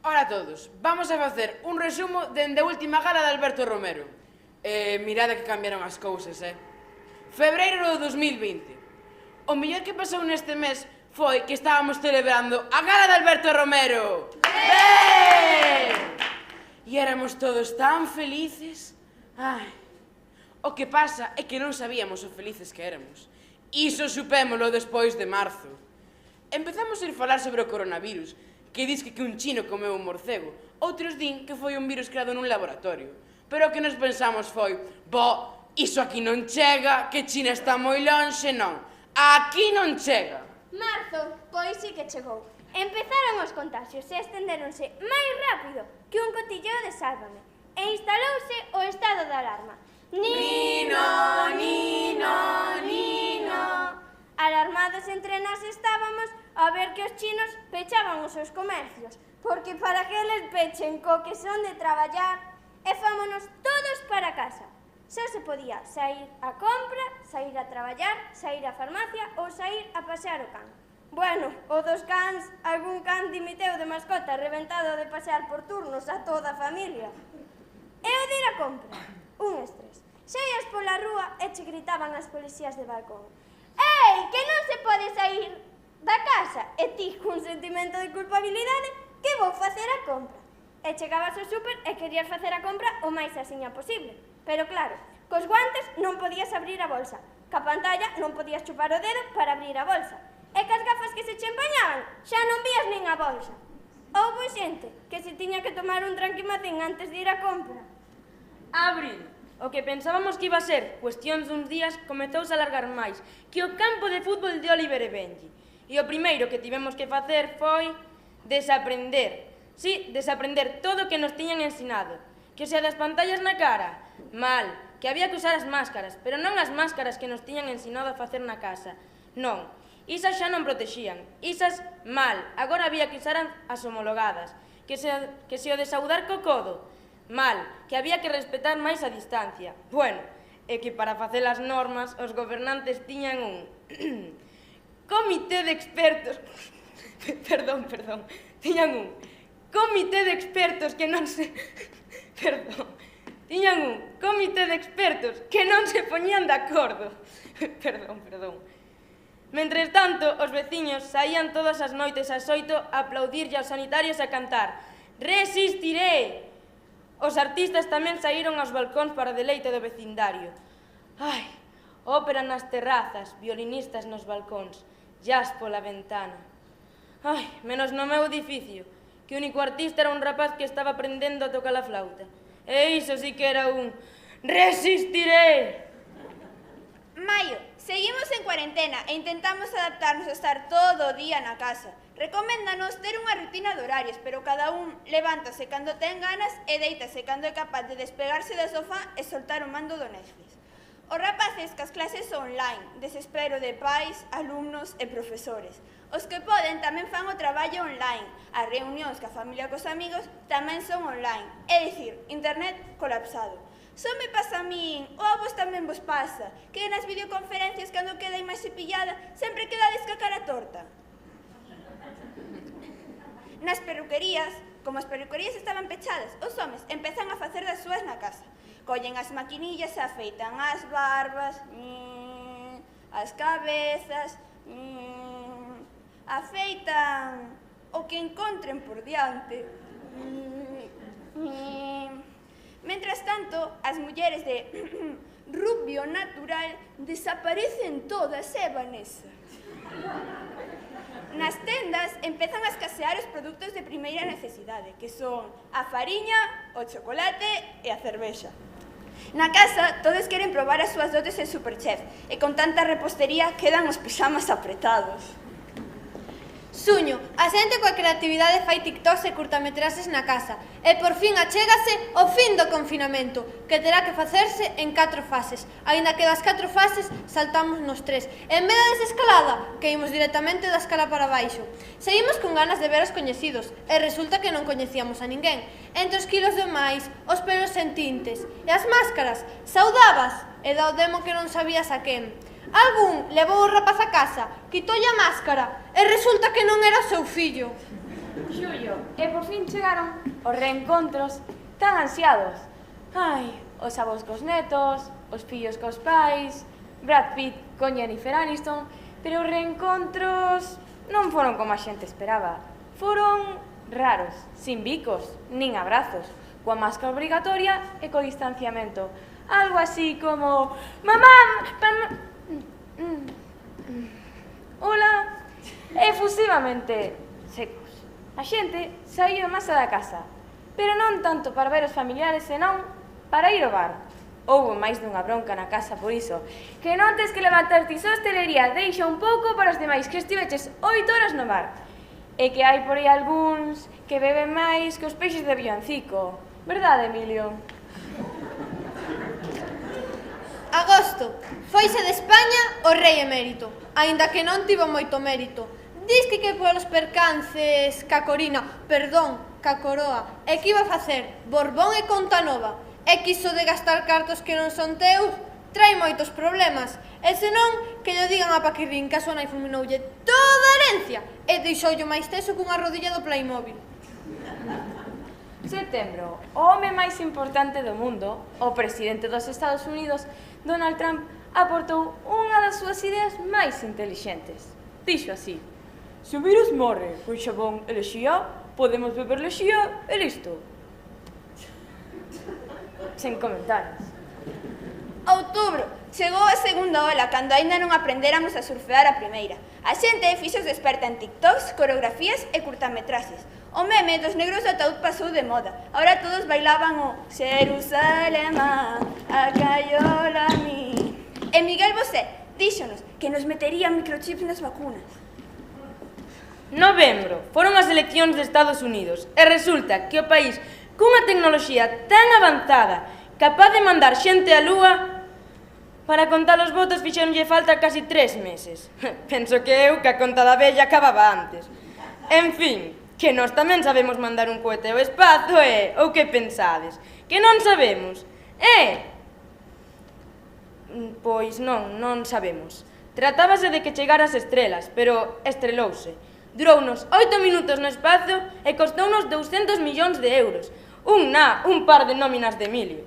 Ola a todos, vamos a facer un resumo dende a última gala de Alberto Romero. Mirade que cambiaron as cousas, Febreiro do 2020. O mellor que pasou neste mes foi que estábamos celebrando a gala de Alberto Romero. Ben! E éramos todos tan felices. Ai. O que pasa é que non sabíamos o felices que éramos. Iso supémolo despois de marzo. Empezamos a ir falar sobre o coronavirus, que dis que un chino comeu un morcego. Outros din que foi un virus creado nun laboratorio. Pero o que nos pensamos foi, iso aquí non chega, que China está moi lonxe, non. Aquí non chega. Marzo, pois sí que chegou. Empezaron os contagios e estenderonse máis rápido que un cotilleo de Sálvame. E instalouse o estado de alarma. Nino, nino, nino. Alarmados entre nós estábamos a ver que os chinos pechaban os seus comercios, porque para que eles pechen co que son de traballar, e fámonos todos para casa. Só se podía sair a compra, sair a traballar, sair á farmacia ou sair a pasear o can. Bueno, o dos cans, algún can dimiteu de mascota reventado de pasear por turnos a toda a familia. E o de ir a compra, un estrés. Saías pola rúa e che gritaban as policías de balcón: «Ei, que non se pode sair da casa!» E ti, cun sentimento de culpabilidade, que vou facer a compra? E chegabas ao súper e querías facer a compra o máis asiña posible. Pero claro, cos guantes non podías abrir a bolsa, ca pantalla non podías chupar o dedo para abrir a bolsa, e cas gafas que se che empañaban xa non vías nin a bolsa. Houbo xente que se tiña que tomar un tranquimacín antes de ir a compra. Abril. O que pensábamos que iba a ser cuestións duns días comezouse a alargar máis que o campo de fútbol de Oliver e Benji. E o primeiro que tivemos que facer foi desaprender. Sí, desaprender todo o que nos tiñan ensinado. Que o sea das pantallas na cara, mal. Que había que usar as máscaras, pero non as máscaras que nos tiñan ensinado a facer na casa. Non, isas xa non protexían. Isas, mal. Agora había que usar as homologadas. Que se o de saudar co codo, mal, que había que respetar máis a distancia. Bueno, é que para facer as normas os gobernantes tiñan un comité de expertos perdón, tiñan un comité de expertos que non se tiñan un comité de expertos que non se poñían de acordo perdón. Mentres tanto, os veciños saían todas as noites ás 8 a aplaudirlle aos sanitarios e a cantar «Resistiré!». Os artistas tamén saíron aos balcóns para deleite do vecindario. Ai, ópera nas terrazas, violinistas nos balcóns, jazz pola ventana. Ai, menos no meu edificio, que o único artista era un rapaz que estaba aprendendo a tocar a flauta. E iso sí que era un «Resistiré!». Maio, seguimos en cuarentena e intentamos adaptarnos a estar todo o día na casa. Recoméndanos ter unha rutina de horarios, pero cada un levántase cando ten ganas e deítase cando é capaz de despegarse do sofá e soltar o mando do Netflix. Os rapaces cas clases online, desespero de pais, alumnos e profesores. Os que poden tamén fan o traballo online. As reunións ca familia cos amigos tamén son online. É dicir, internet colapsado. Só me pasa a min, ou a vos tamén vos pasa, que nas videoconferencias cando queda a imaxe pillada sempre quedades ca cara torta. Nas perruquerías, como as perruquerías estaban pechadas, os homes empezan a facer das súas na casa. Collen as maquinillas e afeitan as barbas, as cabezas, afeitan o que encontren por diante. Mentras tanto, as mulleres de rubio natural desaparecen todas, Vanessa? Nas tendas empezan a escasear os produtos de primeira necesidade, que son a fariña, o chocolate e a cervexa. Na casa, todos queren probar as súas dotes en Superchef, e con tanta repostería quedan os pijamas apretados. Suño, a xente coa creatividade fai TikToks e curtametraxes na casa, e por fin achégase o fin do confinamento, que terá que facerse en 4 fases, aínda que das 4 fases saltamos nos 3. En vez da desescalada, que imos directamente da escala para baixo. Seguimos con ganas de ver os coñecidos, e resulta que non coñecíamos a ninguén. Entre os kilos de máis, os pelos sen tintes, e as máscaras, saudabas, e dao demo que non sabías a quen. Algún levou o rapaz a casa, quitoulle a máscara, e resulta que non era o seu fillo. Xullo, e por fin chegaron os reencontros tan ansiados. Ai, os avós cos netos, os fillos cos pais, Brad Pitt con Jennifer Aniston, pero os reencontros non foron como a xente esperaba. Foron raros, sin bicos, nin abrazos, coa máscara obrigatoria e co distanciamento. Algo así como... Mamá! Ola, efusivamente secos. A xente saíu de masa da casa, pero non tanto para ver os familiares, senón para ir ao bar. Houbo máis dunha bronca na casa por iso, que non tes que levantar ti a hostelería, deixa un pouco para os demais que estiveches 8 horas no bar. E que hai por aí algúns que beben máis que os peixes de villancico. Verdade, Emilio? Agosto, foise de España o rei emérito, aínda que non tivo moito mérito. Disque que polos percances ca Coroa, e que iba a facer Borbón e Conta Nova, e quiso de gastar cartos que non son teus, trae moitos problemas. E senón, que lle digan a Paquirrín que a súa nai fulminoulle toda a herencia e deixoulle máis teso cunha rodilla do Playmobil. Setembro, o home máis importante do mundo, o presidente dos Estados Unidos, Donald Trump, aportou unha das súas ideas máis intelixentes. Dixo así: se o virus morre con xabón e lexía, podemos beber lexía e listo. Sen comentarios. Outubro, chegou a segunda ola, cando aínda non aprendéramos a surfear a primeira. A xente fixos experta en TikToks, coreografías e curtametraxes. O meme dos negros do ataúd pasou de moda. Ahora todos bailaban o Xerusalema, a caiola mi. E Miguel Bosé díxonos que nos meterían microchips nas vacunas. Novembro, foron as eleccións de Estados Unidos e resulta que o país cunha tecnoloxía tan avanzada, capaz de mandar xente á lúa, para contar os votos fixeronlle falta casi 3 meses. Penso que eu que a conta da vella acababa antes. En fin, que nós tamén sabemos mandar un cohete ao espazo, ou que pensades? Que non sabemos? Pois non sabemos. Tratábase de que chegara ás estrelas, pero estrelouse. Durounos 8 minutos no espazo e costounos 200 millóns de euros. Un par de nóminas de Emilio.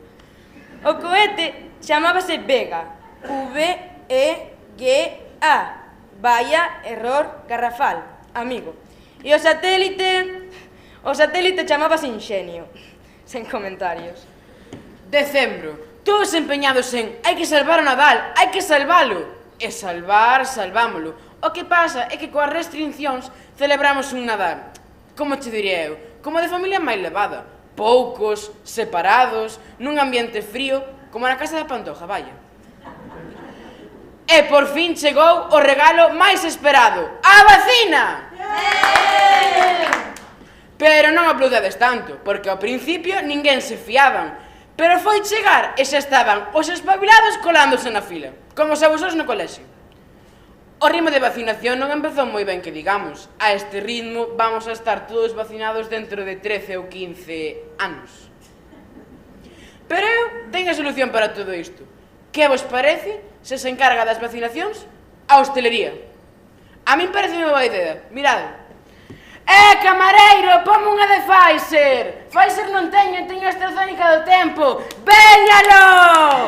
O cohete chamábase Vega, V-E-G-A. Vaya error garrafal, amigo. E o satélite chamábase Inxenio. Sen comentarios. Decembro, todos empeñados en hai que salvar o Nadal, hai que salvalo. E salvámolo. O que pasa é que coas restriccións celebramos un Nadal, como te diría eu, como de familia máis levada, poucos, separados, nun ambiente frío, como na casa da Pantoja, vaya. E por fin chegou o regalo máis esperado, a vacina! Pero non aplaudedes tanto, porque ao principio ninguén se fiaban, pero foi chegar e xa estaban os espabilados colándose na fila, como os abusos no colexio. O ritmo de vacinación non empezou moi ben que digamos. A este ritmo vamos a estar todos vacinados dentro de 13 ou 15 anos. Pero eu teño a solución para todo isto. Que vos parece se encarga das vacinacións a hostelería? A min parece unha boa idea, mirade. Camareiro, ponme unha de Pfizer. Pfizer non teño a AstraZeneca do tempo. Véñalo!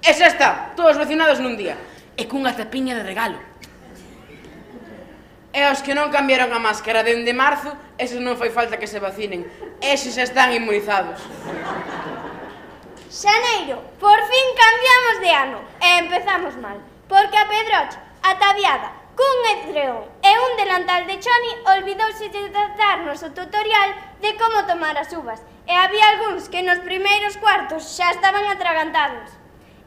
E xa está, todos vacinados nun día. E cunha tapiña de regalo. E os que non cambiaron a máscara dende marzo, eses non fai falta que se vacinen. Eses xa están inmunizados. Xaneiro, por fin cambiamos de ano e empezamos mal, porque a Pedroche, ataviada cun edreón e un delantal de choni, olvidouse de darnos o tutorial de como tomar as uvas, e había algúns que nos primeiros cuartos xa estaban atragantados.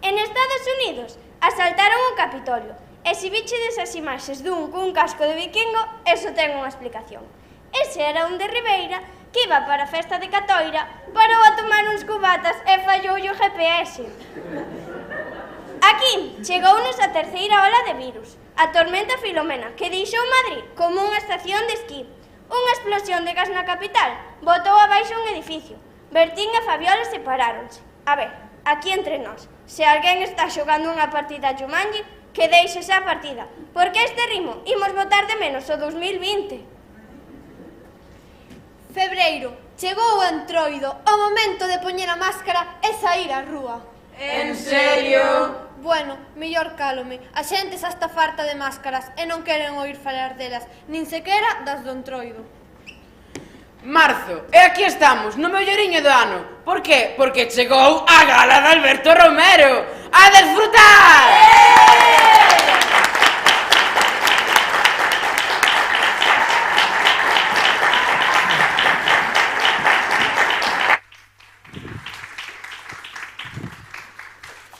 En Estados Unidos asaltaron o Capitolio, e se bichedes as imaxes dun cun casco de vikingo, eso ten unha explicación. Ese era un de Ribeira que iba para a festa de Catoira, parou a tomar uns cubatas e falloulle o GPS. Aquí chegounos a terceira ola de virus, a tormenta Filomena, que deixou Madrid como unha estación de esquí. Unha explosión de gas na capital botou abaixo un edificio. Bertín e Fabiola separáronse. A ver, aquí entre nós, se alguén está xogando unha partida a Jumanji, que deixe esa partida, porque a este ritmo imos botar de menos o 2020. Febreiro, chegou o entroido, o momento de poñer a máscara e sair á rúa. En serio? Bueno, mellor cálome. A xente xa está farta de máscaras e non queren oír falar delas, nin sequera das do entroido. Marzo, e aquí estamos, no melloriño do ano. Por qué? Porque chegou a gala de Alberto Romero. A desfrutar!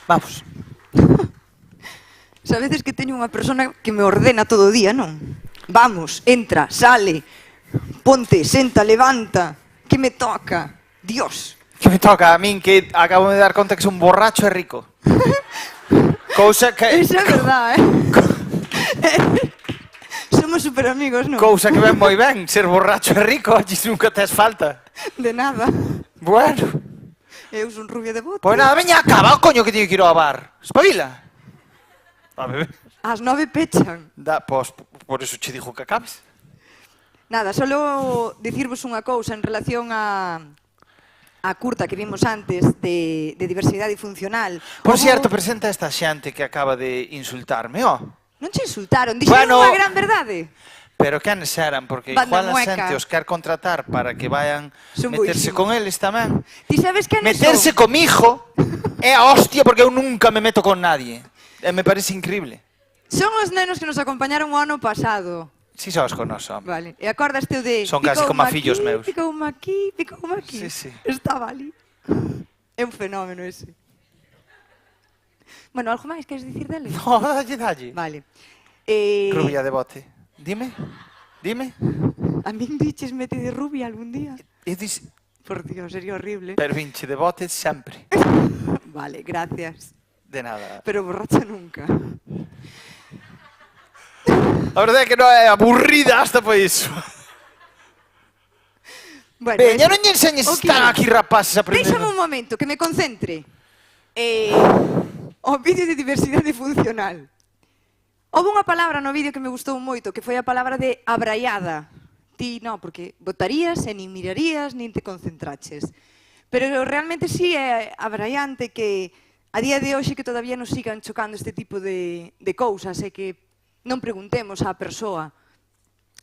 Vamos. Sabedes que teño unha persona que me ordena todo o día, non? Vamos, entra, sale, ponte, senta, levanta. Que me toca? Dios. Que me toca a min, que acabo de dar conta que son borracho e rico. Cousa que... Esa é verdad, Somos super amigos, non? Cousa que ven moi ben, ser borracho e rico, allí nunca tes falta. De nada. Bueno. Eu son rubia de bote. Pois nada, veña, acaba o coño que teño que ir ao bar. Espabila. A ver. As 9 pechan. Pois, por eso che digo que acabes. Nada, solo dicirvos unha cousa en relación a curta que vimos antes de diversidade funcional. Por certo, presenta esta xente que acaba de insultarme, Non che insultaron, dixeron unha gran verdade. Pero quenes eran? Porque igual a xente os quer contratar para que vayan meterse con eles tamén. Ti sabes quenes meterse son? comigo é a hostia porque eu nunca me meto con nadie. Me parece increíble. Son os nenos que nos acompañaron o ano pasado. Si sabes con nós, home. Vale, e acordaste de... Son casi como a fillos meus. Picoume aquí. Sí, sí. Estaba ali. É un fenómeno ese. Bueno, algo máis queres dicir dele? No, dalle. Vale. Rubia de bote. Dime. A min diches mete de rubia algún día. Dices... Por Dios, sería horrible. Pero vinche de bote sempre. Vale, gracias. De nada. Pero borracha nunca. A verdade é que non é aburrida hasta por iso. Bueno, veña, non lle enseñes están aquí rapaces aprendendo. Déxame un momento, que me concentre. O vídeo de diversidade funcional. Houve unha palabra no vídeo que me gustou moito, que foi a palabra de abraiada. Ti non, porque votarías e nin mirarías, nin te concentraches. Pero realmente sí é abraiante que a día de hoxe que todavía nos sigan chocando este tipo de cousas e que non preguntemos á persoa.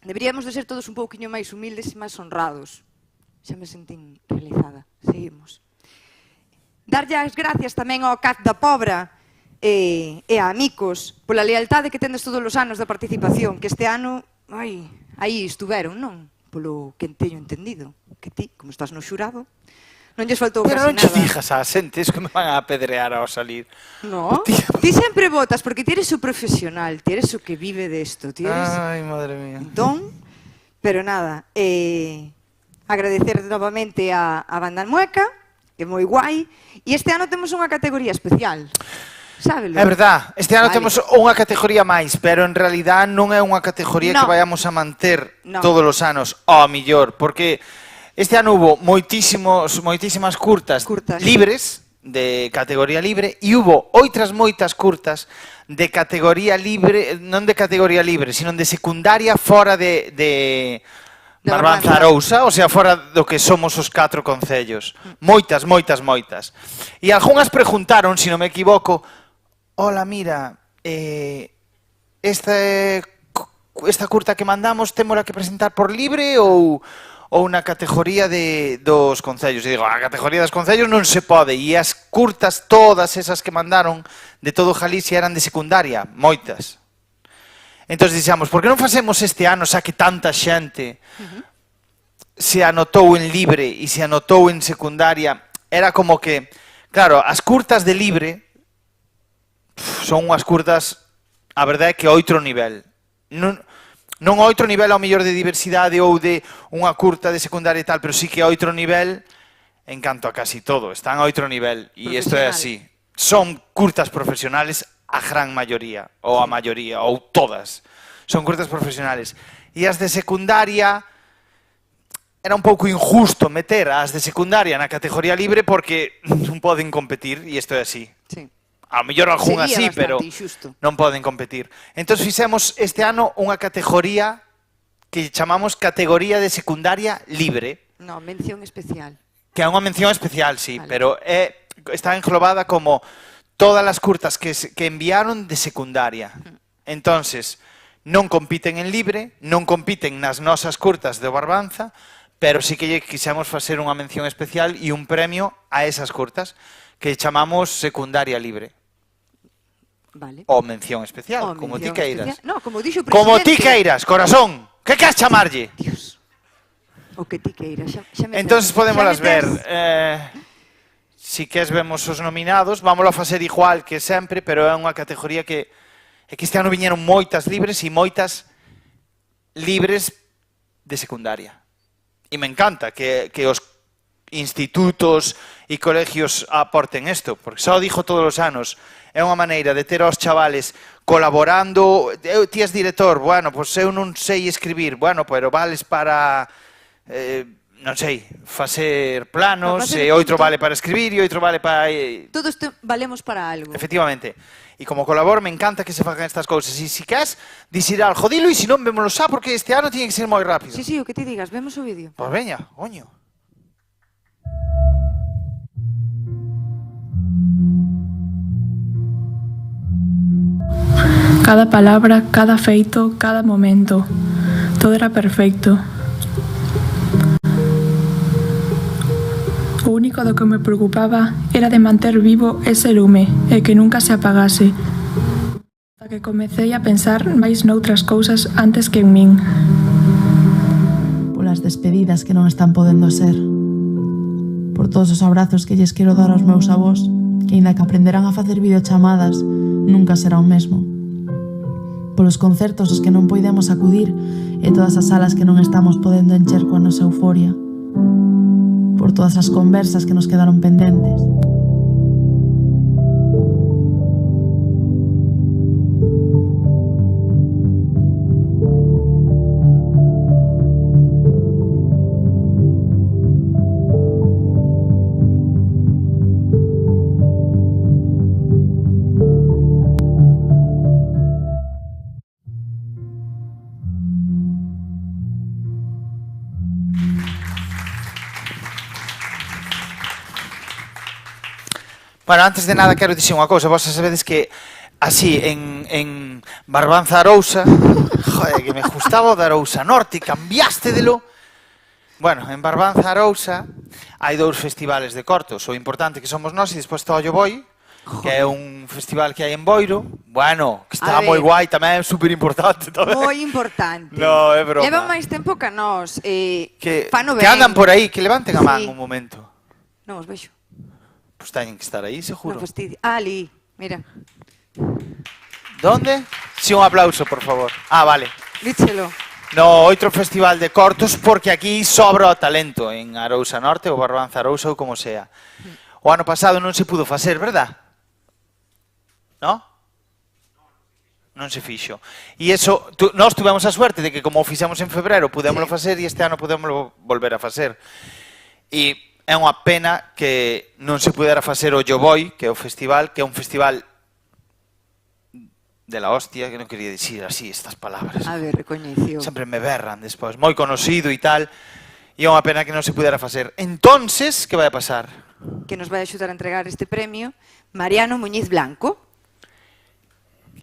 Deberíamos de ser todos un pouquiño máis humildes e máis honrados. Xa me sentín realizada. Seguimos. Darlle as gracias tamén ao CAC da Pobra e a Amicos pola lealtade que tendes todos os anos da participación, que este ano, aí estuveron, non? Polo que teño entendido, que ti, como estás no xurado, non lles faltou casi nada. Pero non che dixas a xente, es que me van a apedrear ao salir. No, ti sempre votas, porque ti eres o profesional, ti eres o que vive desto, ti eres... Ai, madre mía. Entón, pero nada, agradecer novamente a Banda Almueca, que é moi guai, e este ano temos unha categoría especial. Sábelo? É verdad, este ano temos unha categoría máis, pero en realidad non é unha categoría que vayamos a manter todos os anos, ao millor, porque este ano hubo moitísimas curtas libres, de categoría libre e hubo outras moitas curtas de categoría libre, non de categoría libre, sino de secundaria fora de Barbanza Arousa, o sea, fora do que somos os 4 concellos. Moitas. E algunhas preguntaron, se non me equivoco, hola, mira, esta curta que mandamos témola que presentar por libre ou na categoría dos concellos? E digo, a categoría dos concellos non se pode, e as curtas, todas esas que mandaron de todo Galicia eran de secundaria, moitas. Entón dixemos, por que non facemos este ano, xa que tanta xente se anotou en libre e se anotou en secundaria? Era como que, claro, as curtas de libre son unhas curtas, a verdade é que a outro nivel. Non a outro nivel ao mellor de diversidade ou de unha curta de secundaria e tal, pero sí que a outro nivel en canto a casi todo. Están a outro nivel e isto é así. Son curtas profesionales a gran maioría, ou a maioría, ou todas. Son curtas profesionales. E as de secundaria, era un pouco injusto meter as de secundaria na categoría libre porque non poden competir, e isto é así. Sí. A mellor algún así, pero non poden competir. Entón fixemos este ano unha categoría que chamamos categoría de secundaria libre. No, mención especial. Que é unha mención especial, sí, vale. Pero está englobada como todas as curtas que enviaron de secundaria. Entonces, non compiten en libre, non compiten nas nosas curtas de Barbanza, pero sí que quixemos facer unha mención especial e un premio a esas curtas que chamamos secundaria libre. Vale. O mención especial, como ti queiras. No, como dixo o presidente. Como ti queiras, corazón. Que queres chamarlle? Dios. O que ti queiras. Entonces podémoslas ver. Si queres vemos os nominados, vámoslo a facer igual que sempre, pero é unha categoría que este ano viñeron moitas libres e moitas libres de secundaria. E me encanta que os institutos e colegios aporten isto, porque só dixo todos os anos, é unha maneira de ter aos chavales colaborando. Ti és director, bueno, pois eu non sei escribir, bueno, pero vales para... non sei, facer planos, e outro vale para escribir e outro vale para... Todo isto valemos para algo. Efectivamente. E como colabor me encanta que se fagan estas cousas. E se queres dicir algo, dilo, e se non, vémoslo xa, porque este ano tiene que ser moi rápido. Sí, o que ti digas, vemos o vídeo. Pois veña, coño. Cada palabra, cada feito, cada momento, todo era perfecto. O único do que me preocupaba era de manter vivo ese lume e que nunca se apagase. Ata que comecei a pensar máis noutras cousas antes que en min. Polas despedidas que non están podendo ser. Por todos os abrazos que lles quero dar aos meus avós, que aínda que aprenderán a facer videochamadas, nunca será o mesmo. Polos concertos aos que non poidemos acudir e todas as salas que non estamos podendo encher coa nosa euforia. Por todas as conversas que nos quedaron pendentes. Bueno, antes de nada quero dicir unha cousa. Vos sabedes que así en Barbanza Arousa, joder, que me gustaba o de Arousa Norte, cambiaste delo. Bueno, en Barbanza Arousa hai 2 festivales de cortos. O importante que somos nós e despois Tollo Boi, que é un festival que hai en Boiro. Bueno, que está moi guai, tamén é super importante. Moi importante. No, é broma. Levan máis tempo que nós. Que andan por aí, que levanten a man un momento. Non os vexo. Pues teñen que estar aí, seguro. Ali, mira. ¿Dónde? Sí, un aplauso, por favor. Ah, vale. Díchelo. No, outro festival de cortos, porque aquí sobra o talento en Arousa Norte ou Barbanza Arousa ou como sea. O ano pasado non se pudo facer, verdad? ¿No? Non se fixo. E iso, nós tuvemos a suerte de que como o fixemos en febrero, pudémoslo facer e este ano podémoslo volver a facer. E É unha pena que non se pudera facer o Lloboi, que é o festival, que é un festival de la hostia, que non quería dicir así estas palabras. A ver, recoñecido. Sempre me berran despois, moi conocido e tal, e é unha pena que non se pudera facer. Entonces, que vai a pasar? Que nos vai axudar a entregar este premio Mariano Muñiz Blanco.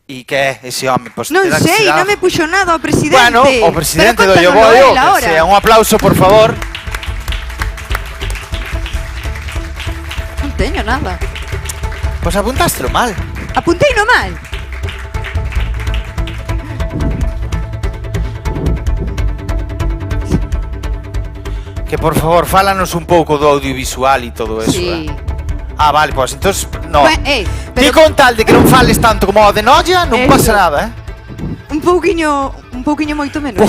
E que é ese home? Pues, Non sei, non me puxo nada o presidente. Bueno, o presidente do Lloboi, que sea, un aplauso, por favor. Non teño nada. Pois apuntástelo mal. Apunteino mal. Que por favor, fálanos un pouco do audiovisual e todo eso. Sí. Ah, vale, pois, entón, no. Pero... Ti con tal de que non fales tanto como o de Noia, non pasa nada, Un pouquiño moito menos.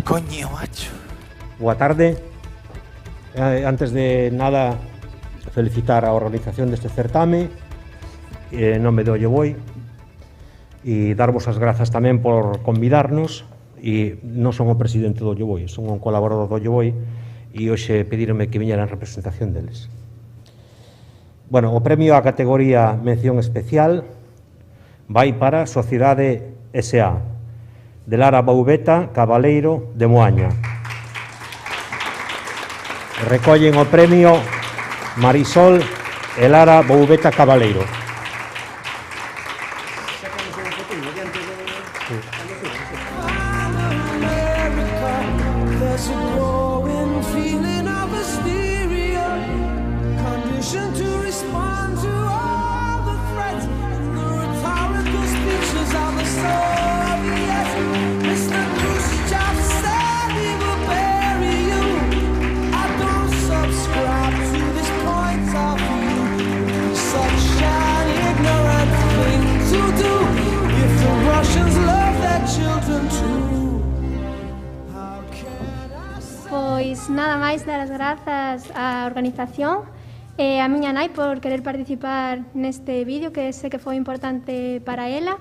Coño, macho. Boa tarde. Antes de nada, felicitar a organización deste certame, en nome do Lloboi, e darvos as grazas tamén por convidarnos. E non son o presidente do Lloboi, son un colaborador do Lloboi, e hoxe pedironme que viñera en representación deles. Bueno, o premio á categoría mención especial vai para Sociedade S.A. de Lara Boubeta Cabaleiro de Moaña. Recollen o premio Marisol e Lara Boubeta Cabaleiro. Pois nada máis dar as grazas á organización e a miña nai por querer participar neste vídeo que sei que foi importante para ela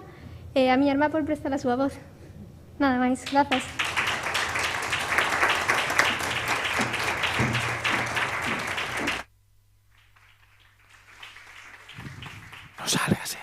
e a miña irmá por prestar a súa voz. Nada máis, grazas. Non salgas,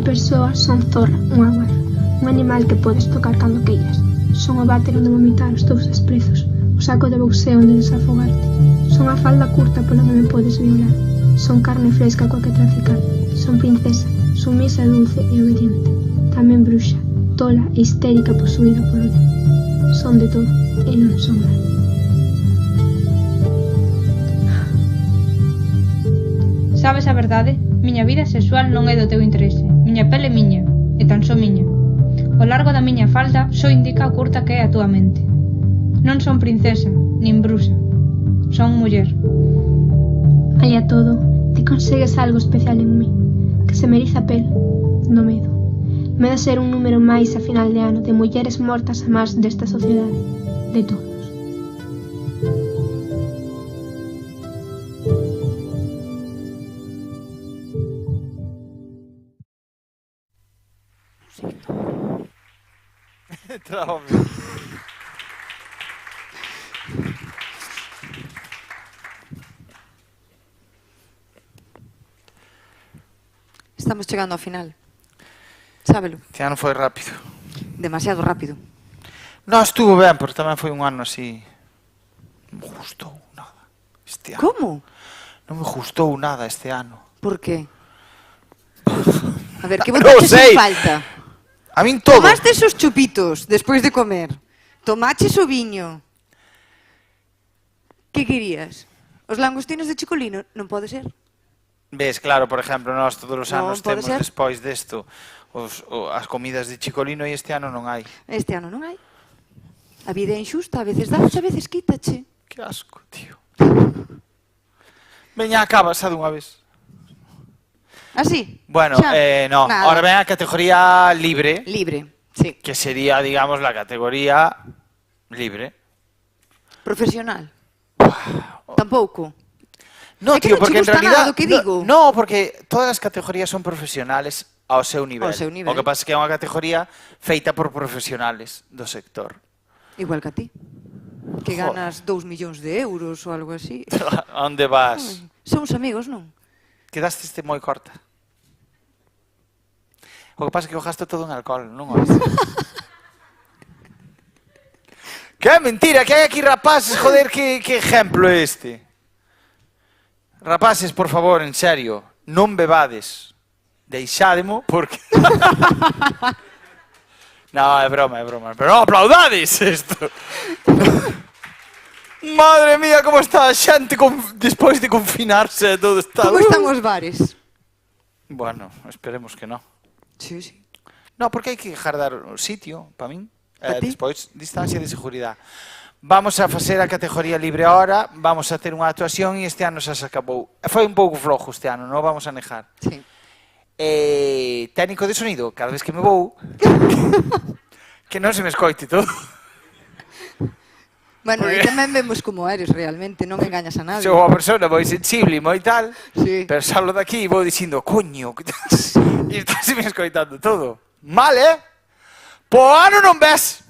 Persoas son zorra, un aguar, un animal que podes tocar cando queiras. Son o váter onde vomitar os teus desprezos, o saco de boxeo onde desafogarte. Son a falda curta polo onde me podes violar. Son carne fresca coa que traficar. Son princesa, sumisa, dulce e obediente. Tamén bruxa, tola e histérica posuída polo odio. Son de todo e non son nada. Sabes a verdade? Miña vida sexual non é do teu interese. Miña pele é miña, e tan só miña. O largo da miña falda só indica o curta que é a túa mente. Non son princesa, nin bruxa. Son muller. Hai a todo, ti consegues algo especial en mí, que se me eriza a pel, no medo. Medo ser un número máis a final de ano de mulleres mortas a más desta sociedade, de todos. estamos chegando ao final. Sábelo. Este ano foi rápido. Demasiado rápido. Non, estuvo ben, porque tamén foi un ano así... Non me gustou nada este ano. Como? Non me gustou nada este ano. Por qué? A ver, que botaches en falta? A min todo. Tomastes os chupitos despois de comer. Tomaches o viño. Que querías? Os langostinos de Chicolino? Non pode ser. Ves, claro, por exemplo, nós todos os anos pode temos ser. despois desto as comidas de Chicolino e este ano non hai. Este ano non hai. A vida é injusta, a veces dache, a veces quítache. Que asco, tío. Veña, acaba, xa dunha vez. Así? Bueno, no, Nada. ahora ven a categoría libre. Libre, sí. Que sería, digamos, la categoría libre. Profesional. Tampouco. No, É que tío, non che porque en gusta realidad... nada do que digo. No, porque todas as categorías son profesionales ao seu nivel. Ao seu nivel. O que pasa é que é unha categoría feita por profesionales do sector. Igual que a ti. Que ganas 2 millóns de euros ou algo así. A onde vas? Somos amigos, non? Quedaste moi corta. O que pasa é que o gasto todo en alcohol, non o ves? Que mentira, que hai aquí rapaces, joder, que exemplo é este? Rapaces, por favor, en serio, non bebades. Deixádemo, porque... No, é broma, pero non aplaudades isto. Madre mía, como está a xente despois de confinarse e todo está... Como están os bares? Bueno, esperemos que non. Sí, sí. No, porque hai que guardar o sitio, para min. Pa ti? Despois, distancia de seguridade. Vamos a facer a categoría libre ahora, vamos a ter unha actuación e este ano xa se acabou. Foi un pouco flojo este ano, non vamos a negar. Sí. Técnico de sonido, cada vez que me vou, que non se me escoite todo. Bueno, e tamén vemos como eres realmente, non engañas a nadie. Sou unha persona moi sensible e moi tal, sí. Pero salgo daqui e vou dicindo, coño, e está se me escoitando todo. Mal, Po ano non ves.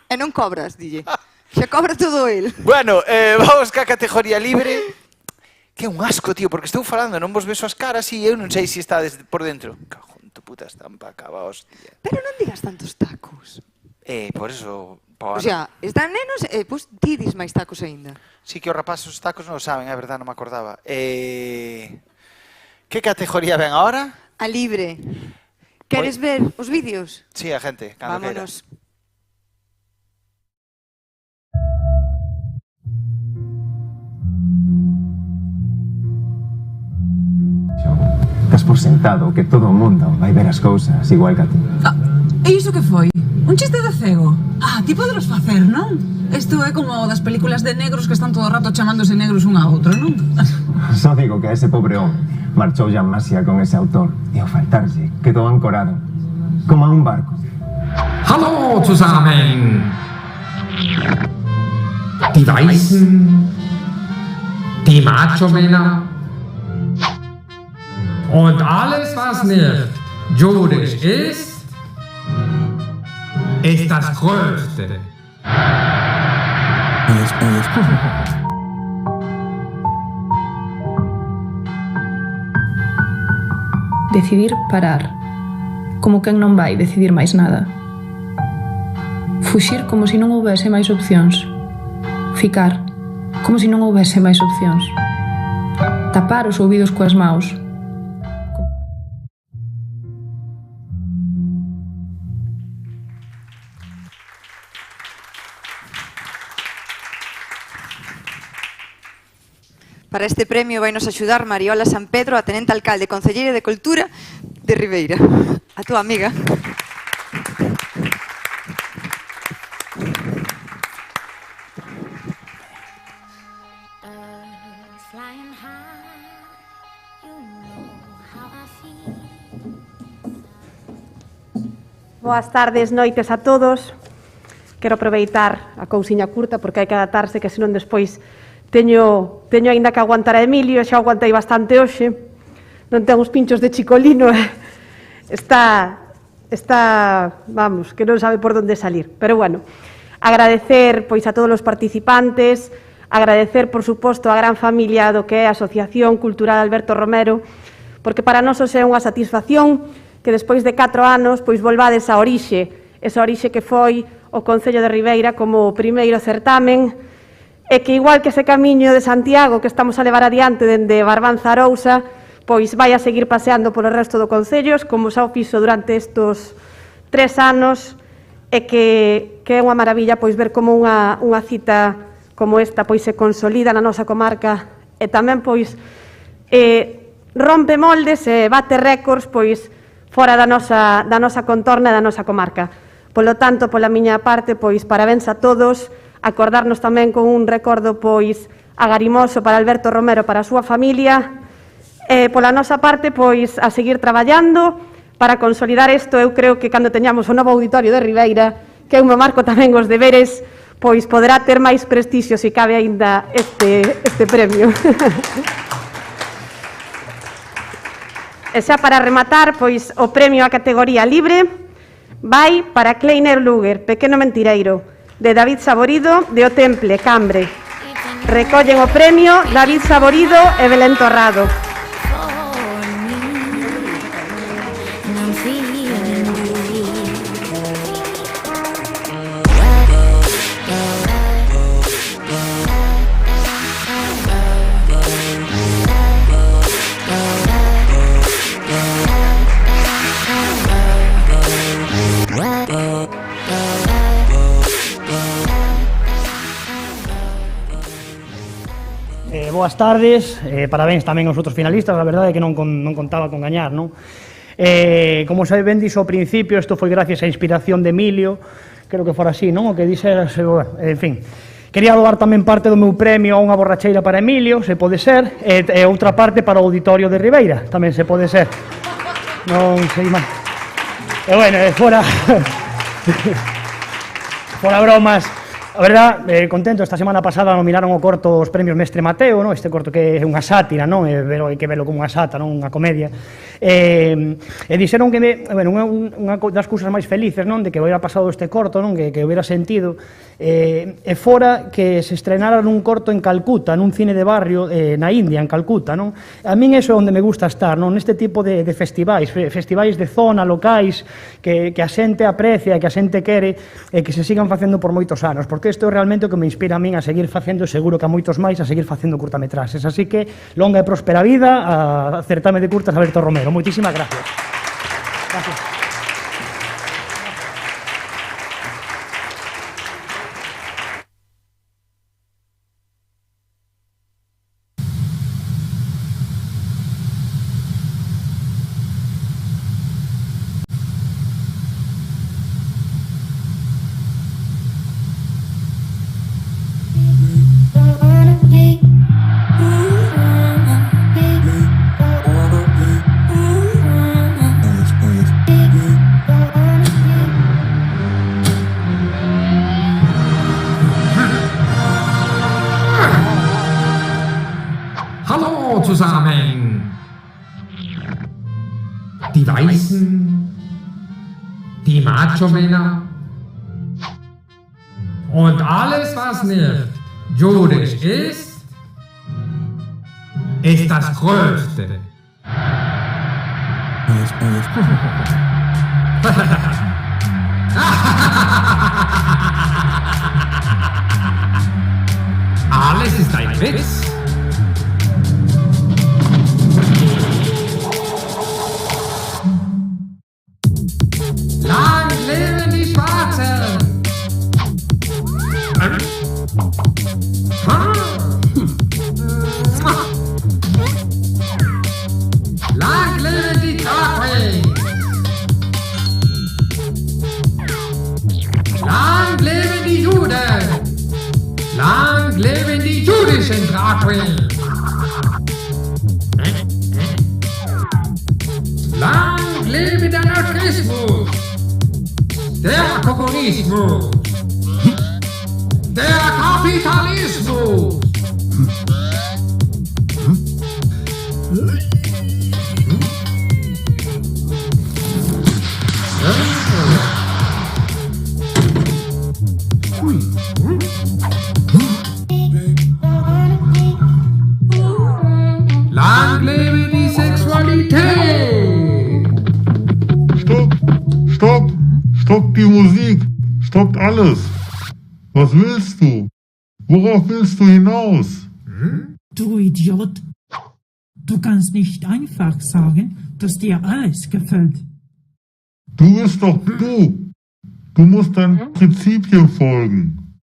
E non cobras, dille. Xa cobra todo el. Bueno, vamos ca categoría libre. Que é un asco, tío, porque estou falando, non vos beso as caras e eu non sei se está por dentro. Cajón, tu puta estampa, acaba, hostia. Pero non digas tantos tacos. Por eso... O sea, están nenos e pois ti dis máis tacos aínda. Sí que os rapazes os tacos non o saben, é verdade, non me acordaba. Que categoría ven ahora? A libre. Queres ver os vídeos? Sí, a gente, cando queira. Vámonos. Das por sentado que todo o mundo vai ver as cousas igual que a ti. E iso que foi? Un chiste de cego? Ti poderos facer, non? Isto é como das películas de negros que están todo o rato chamándose negros un a outro, non? Só digo que a ese pobre home marchou ya Masia con ese autor e ao faltarlle quedou ancorado como a un barco. Hallo zusammen! Die Weißen, die Macho-Männer und alles, was nicht jüdisch ist, ist das Größte. Decidir parar, como quen non vai decidir máis nada. Fuxir como se non houbese máis opcións. Ficar, como se non houbese máis opcións. Tapar os ouvidos coas maus. Para este premio vai nos axudar Mariola San Pedro, a tenente alcalde e concelleira de Cultura de Ribeira. A túa amiga. Boas tardes, noites a todos. Quero aproveitar a cousiña curta porque hai que adaptarse, que senón despois teño aínda que aguantar a Emilio, xa aguantei bastante hoxe. Non ten os pinchos de Chicolino, está, vamos, que non sabe por onde salir. Pero bueno, agradecer pois a todos os participantes, agradecer, por suposto, a gran familia do que é a Asociación Cultural Alberto Romero, porque para nós é unha satisfacción que despois de 4 anos pois volvades a orixe, esa orixe que foi o Concello de Ribeira como o primeiro certamen, e que igual que ese camiño de Santiago que estamos a levar adiante dende Barbanza a Arousa, pois vai a seguir paseando polo resto do Concellos, como xa o fixo durante estes 3 anos, e que é unha maravilla pois ver como unha cita como esta pois se consolida na nosa comarca e tamén pois rompe moldes e bate récords pois fora da nosa contorna e da nosa comarca. Polo tanto, pola miña parte, pois parabéns a todos, acordarnos tamén con un recordo pois agarimoso para Alberto Romero, para a súa familia, e pola nosa parte, pois a seguir traballando para consolidar isto. Eu creo que cando teñamos o novo auditorio de Ribeira, que eu me marco tamén os deberes, pois poderá ter máis prestixio se cabe aínda este premio. E xa para rematar, pois o premio á categoría libre vai para Kleiner Luger, Pequeno Mentireiro, de David Saborido, de O Temple, Cambre. Recollen o premio David Saborido e Belén Torrado. Boas tardes, parabéns tamén aos outros finalistas, a verdade é que non contaba con gañar, non? Como xa ben dixo ao principio, isto foi gracias á inspiración de Emilio, creo que fora así, non? O que dixera, en fin. Quería doar tamén parte do meu premio a unha borracheira para Emilio, se pode ser, e outra parte para o auditorio de Ribeira, tamén se pode ser. Non sei máis. E bueno, fora... fora bromas... A verdade, contento, esta semana pasada nominaron o corto os premios Mestre Mateo, non? Este corto que é unha sátira, non? Hai que velo como unha sátira, non? Unha comedia. E dixeron que, unha das cousas máis felices, non? De que hubiera pasado este corto, non? Que hubiera sentido, e fora que se estrenara nun corto en Calcuta, nun cine de barrio na India, en Calcuta, non? A min iso é onde me gusta estar, non? Neste tipo de festivais de zona, locais, que a xente aprecia, que a xente quere, e que se sigan facendo por moitos anos, porque isto é realmente o que me inspira a min a seguir facendo, seguro que a moitos máis, a seguir facendo curtametraxes. Así que, longa e próspera vida a certame de curtas Alberto Romero. Moitísimas gracias. Gracias. Zusammen. Die Weißen, die Macho-Männer und alles, was nicht jüdisch ist, ist das Größte. Alles ist ein Witz. Lang leben die Schwarzen! Lang leben die Drag-Queens! Lang leben die Juden! Lang leben die jüdischen Drag-Queens! Lang lebe der Anarchismus! Der Kommunismus! Der Kapitalismus! Lang lebe die Sexualität! die Musik! Stoppt alles! Was willst du? Worauf willst du hinaus? Du Idiot! Du kannst nicht einfach sagen, dass dir alles gefällt. Du bist doch du! Du musst deinen Prinzipien folgen.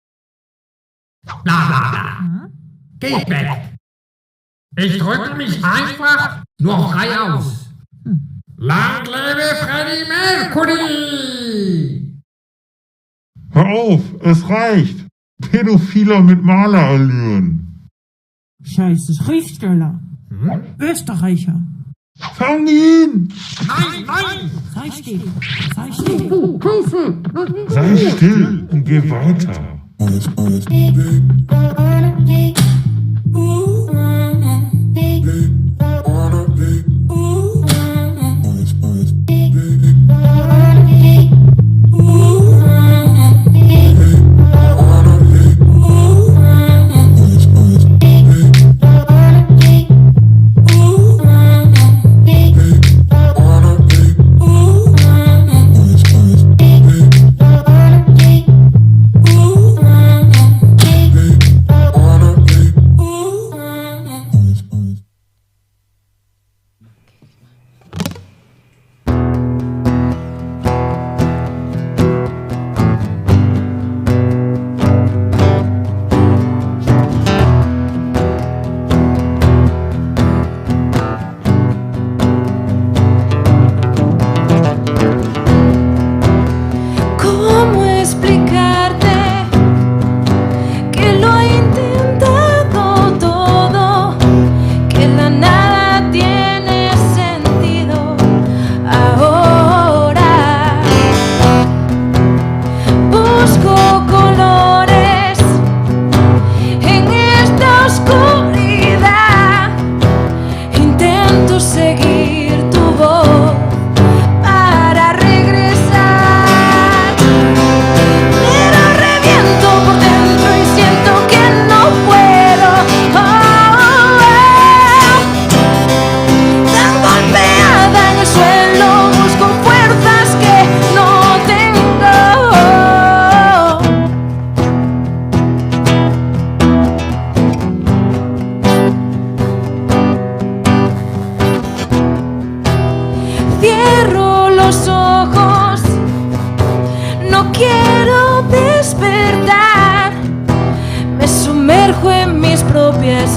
Bla bla bla. Geht weg. Ich drücke mich einfach nur frei aus. Lang lebe Freddie Mercury! Hör auf, es reicht! Pädophiler mit Malerallüren. Scheiße Schriftsteller. Österreicher. Fang ihn! Nein, nein! Sei still. Sei still. Sei still und geh weiter.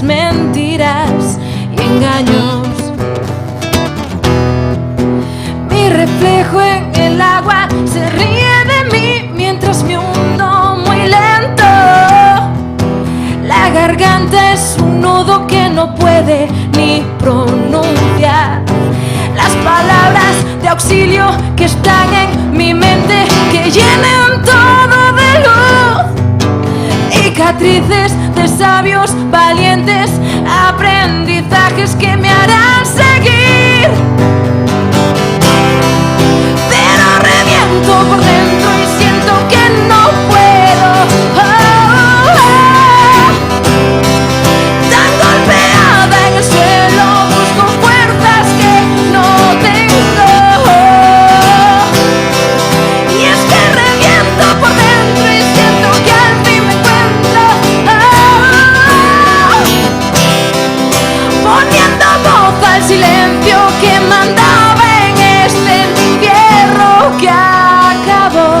Mentiras y engaños. Mi reflejo en el agua se ríe de mí mientras me hundo muy lento. La garganta es un nudo que no puede ni pronunciar las palabras de auxilio que están en mi mente, que llenan todo de luz. Cicatrices de sabios valientes, aprendizajes que me harán seguir. Pero reviento por dentro y siento que no puedo. Tan golpeada en el suelo, busco fuerzas que no tengo. Y es que reviento por dentro y siento que al fin me encuentro. Poniendo voz al silencio que mandaba en este entierro que acabó.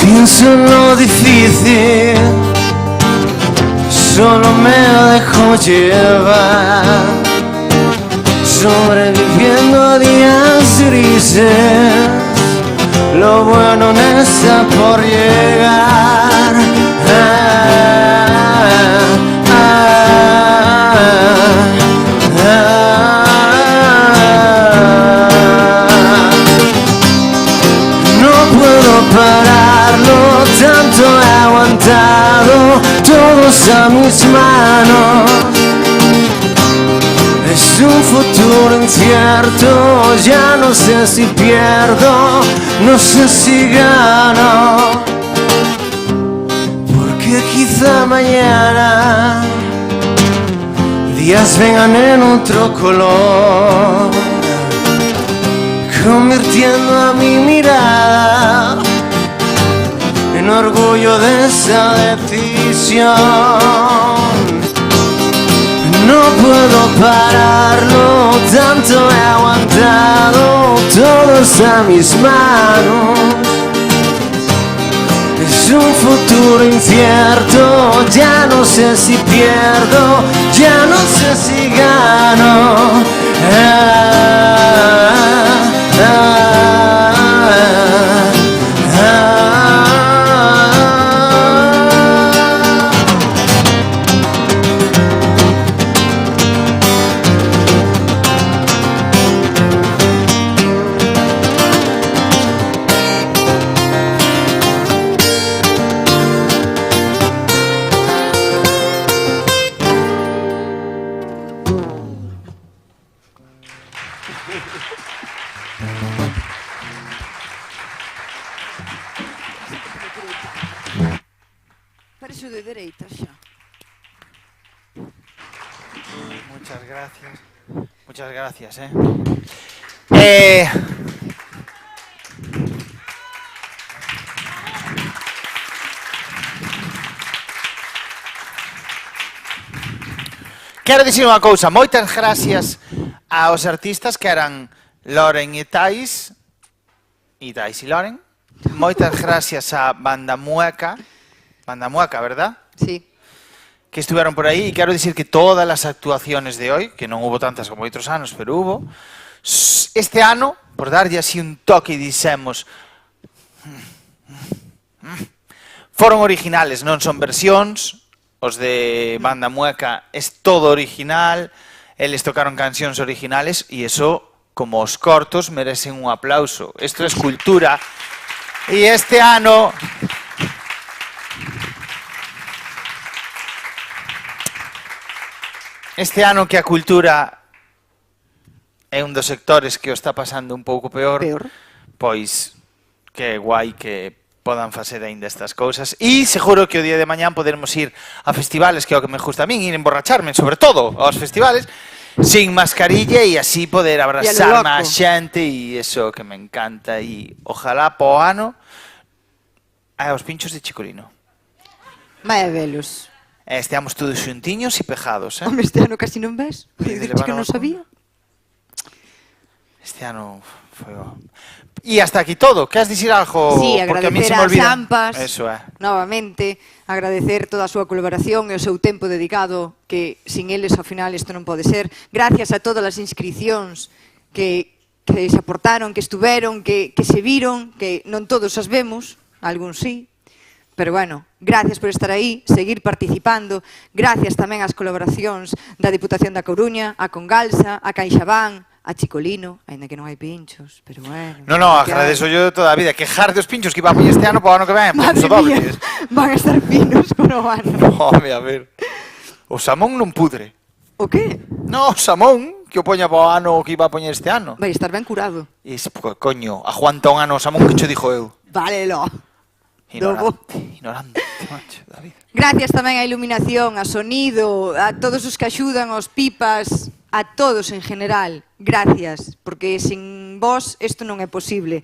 Pienso en lo difícil, solo me dejo llevar, sobreviviendo a días grises. lo bueno no está por llegar. No puedo pararlo, tanto he aguantado, todos a mis manos. Es un futuro incierto, ya no sé si pierdo, no sé si gano. Porque quizá mañana días vengan en otro color, convirtiendo a mi mirada en orgullo de esa decisión. No puedo pararlo, tanto he aguantado, todo está a mis manos. Es un futuro incierto, ya no sé si pierdo, ya no sé si gano. Parece de dereita xa. Muchas gracias. Muchas gracias, Quero dicir unha cousa, moitas gracias aos artistas que eran Loren e Tais e Loren. Moitas gracias a Banda Mueca, verdad? Sí. Que estuvieron por aí, e quero dicir que todas as actuaciones de hoy, que non hubo tantas como outros anos, pero hubo, este ano, por darlle así un toque, dixemos, foron originales, non son versións. Os de Banda Mueca es todo original, eles tocaron cancións originales e eso, como os cortos, merecen un aplauso. Isto é cultura. E este ano que a cultura é un dos sectores que o está pasando un pouco peor, pois que guai que podan facer aínda estas cousas. E seguro que o día de mañán podermos ir a festivales, que é o que me gusta a min, ir emborracharme, sobre todo aos festivales, sin mascarilla e así poder abrazarme a xente e eso que me encanta. E ojalá po ano aos pinchos de Chicolino. Vai a velos. Esteamos todos xuntiños e pegados, Home, este ano casi non ves. Dices que non sabía. Este ano foi... E hasta aquí todo. Queres dicir algo? Sí, agradecer a Sampas, eso é. novamente, agradecer toda a súa colaboración e o seu tempo dedicado, que sin eles ao final isto non pode ser. Gracias a todas as inscripcións que se aportaron, que estuveron, que se viron, que non todos as vemos, algúns sí, pero bueno, gracias por estar aí, seguir participando, gracias tamén ás colaboracións da Diputación da Coruña, a Congalsa, a CaixaBank, a Chicolino, ainda que non hai pinchos, pero bueno. No, agradezo yo toda a vida. Quejar dos pinchos que iba a poñer este ano para o ano que ven, Madre mía, van a estar finos para o ano. Home, a ver. O Samón non pudre. O que? No, o Samón, que o poña para o ano que iba a poñer este ano. Vai estar ben curado. Coño, aguanta un ano o Samón que cho dixo eu. Válelo. Ignorante, macho, David. Gracias tamén á iluminación, a sonido, a todos os que axudan, aos pipas, a todos en general. Gracias, porque sin vos isto non é posible.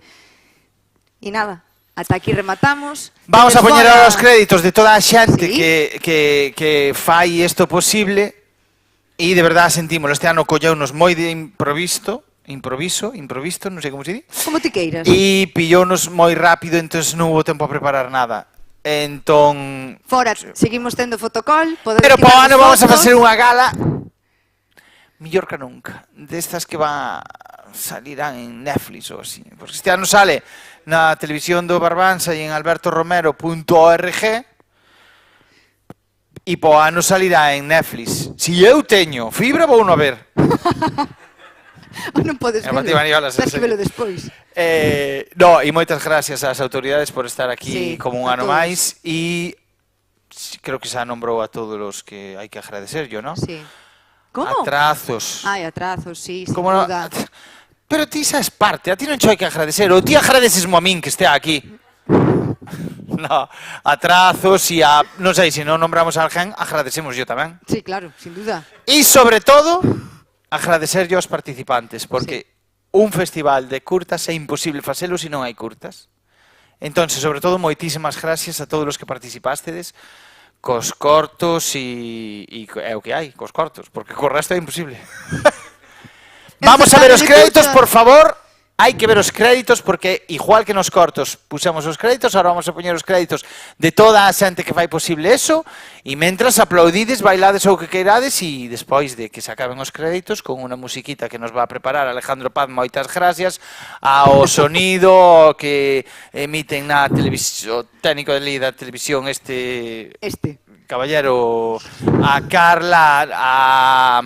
E nada, ata aquí rematamos. Vamos a poñer os créditos de toda a xente que fai isto posible e de verdade sentímolo. Este ano colleunos moi de improviso, non sei como se di. Como ti queiras. E pillounos moi rápido, entón non hubo tempo a preparar nada. Entón... Fora, seguimos tendo fotocall. Pero para o ano vamos a facer unha gala millor que nunca. Destas que salirán en Netflix ou así. Porque este ano sale na televisión do Barbanza e en albertoromero.org e po ano salirá en Netflix. Si eu teño fibra, vou non ver. Non podes velo. Tens que velo despois. No, e moitas gracias ás autoridades por estar aquí como un ano máis e creo que xa nombrou a todos os que hai que agradecer, ¿no? Sí. Como? Atrazos. Ai, atrazos, sí, sin Como duda. Pero ti xa es parte, a ti non cho hai que agradecer, ou ti agradecesmo a min que estea aquí. No, atrazos e non sei, se non nombramos a alguén, agradecemos yo tamén. Sí, claro, sin duda. E sobre todo, agradecer yo aos participantes, porque un festival de curtas é imposible facelo se non hai curtas. Entón, sobre todo, moitísimas gracias a todos os que participastedes cos cortos e é o que hai, cos cortos, porque co resto é imposible. Vamos a ver os créditos, por favor. Hai que ver os créditos porque, igual que nos cortos pusemos os créditos, ahora vamos a poñer os créditos de toda a xente que fai posible eso e mentras aplaudides, bailades ou que queirades e despois de que se acaben os créditos con unha musiquita que nos va a preparar Alejandro Paz, moitas gracias ao sonido que emiten na televisión, técnico de da televisión caballero, a Carla, a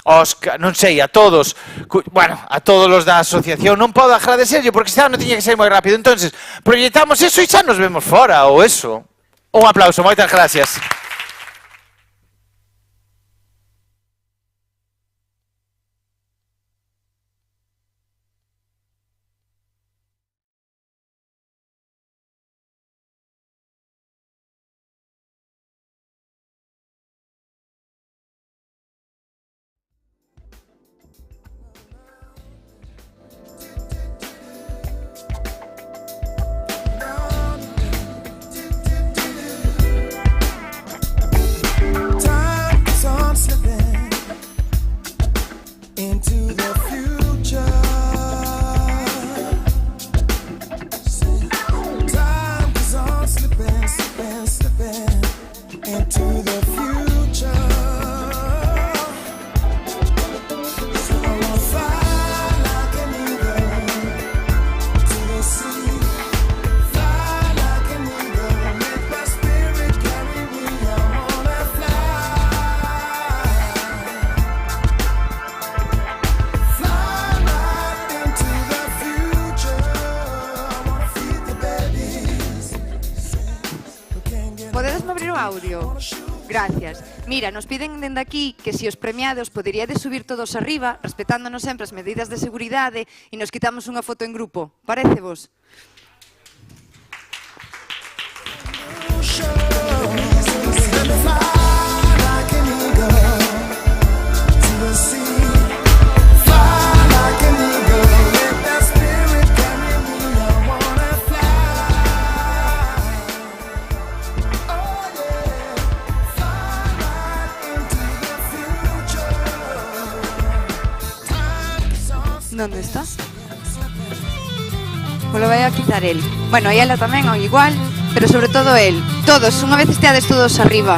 Óscar, non sei, a todos, bueno, a todos os da asociación, non podo agradecerlle porque xa non tiña que ser moi rápido, entonces proyectamos eso e xa nos vemos fora, ou eso. Un aplauso, moitas gracias. Into the future. Time goes on slipping, slipping, slipping into the future. So I wanna fly like an eagle to the sea. Fly like an eagle, let my spirit carry me. I wanna fly. Podedesme abrir o audio? Gracias. Mira, nos piden dende aquí que se os premiados poderíades subir todos arriba, respetándonos sempre as medidas de seguridade e nos quitamos unha foto en grupo. Parece vos? ¿Dónde está? Pues lo vai a quitar él. Bueno, e ela tamén, igual, pero sobre todo él. Todos, unha vez esteades todos arriba.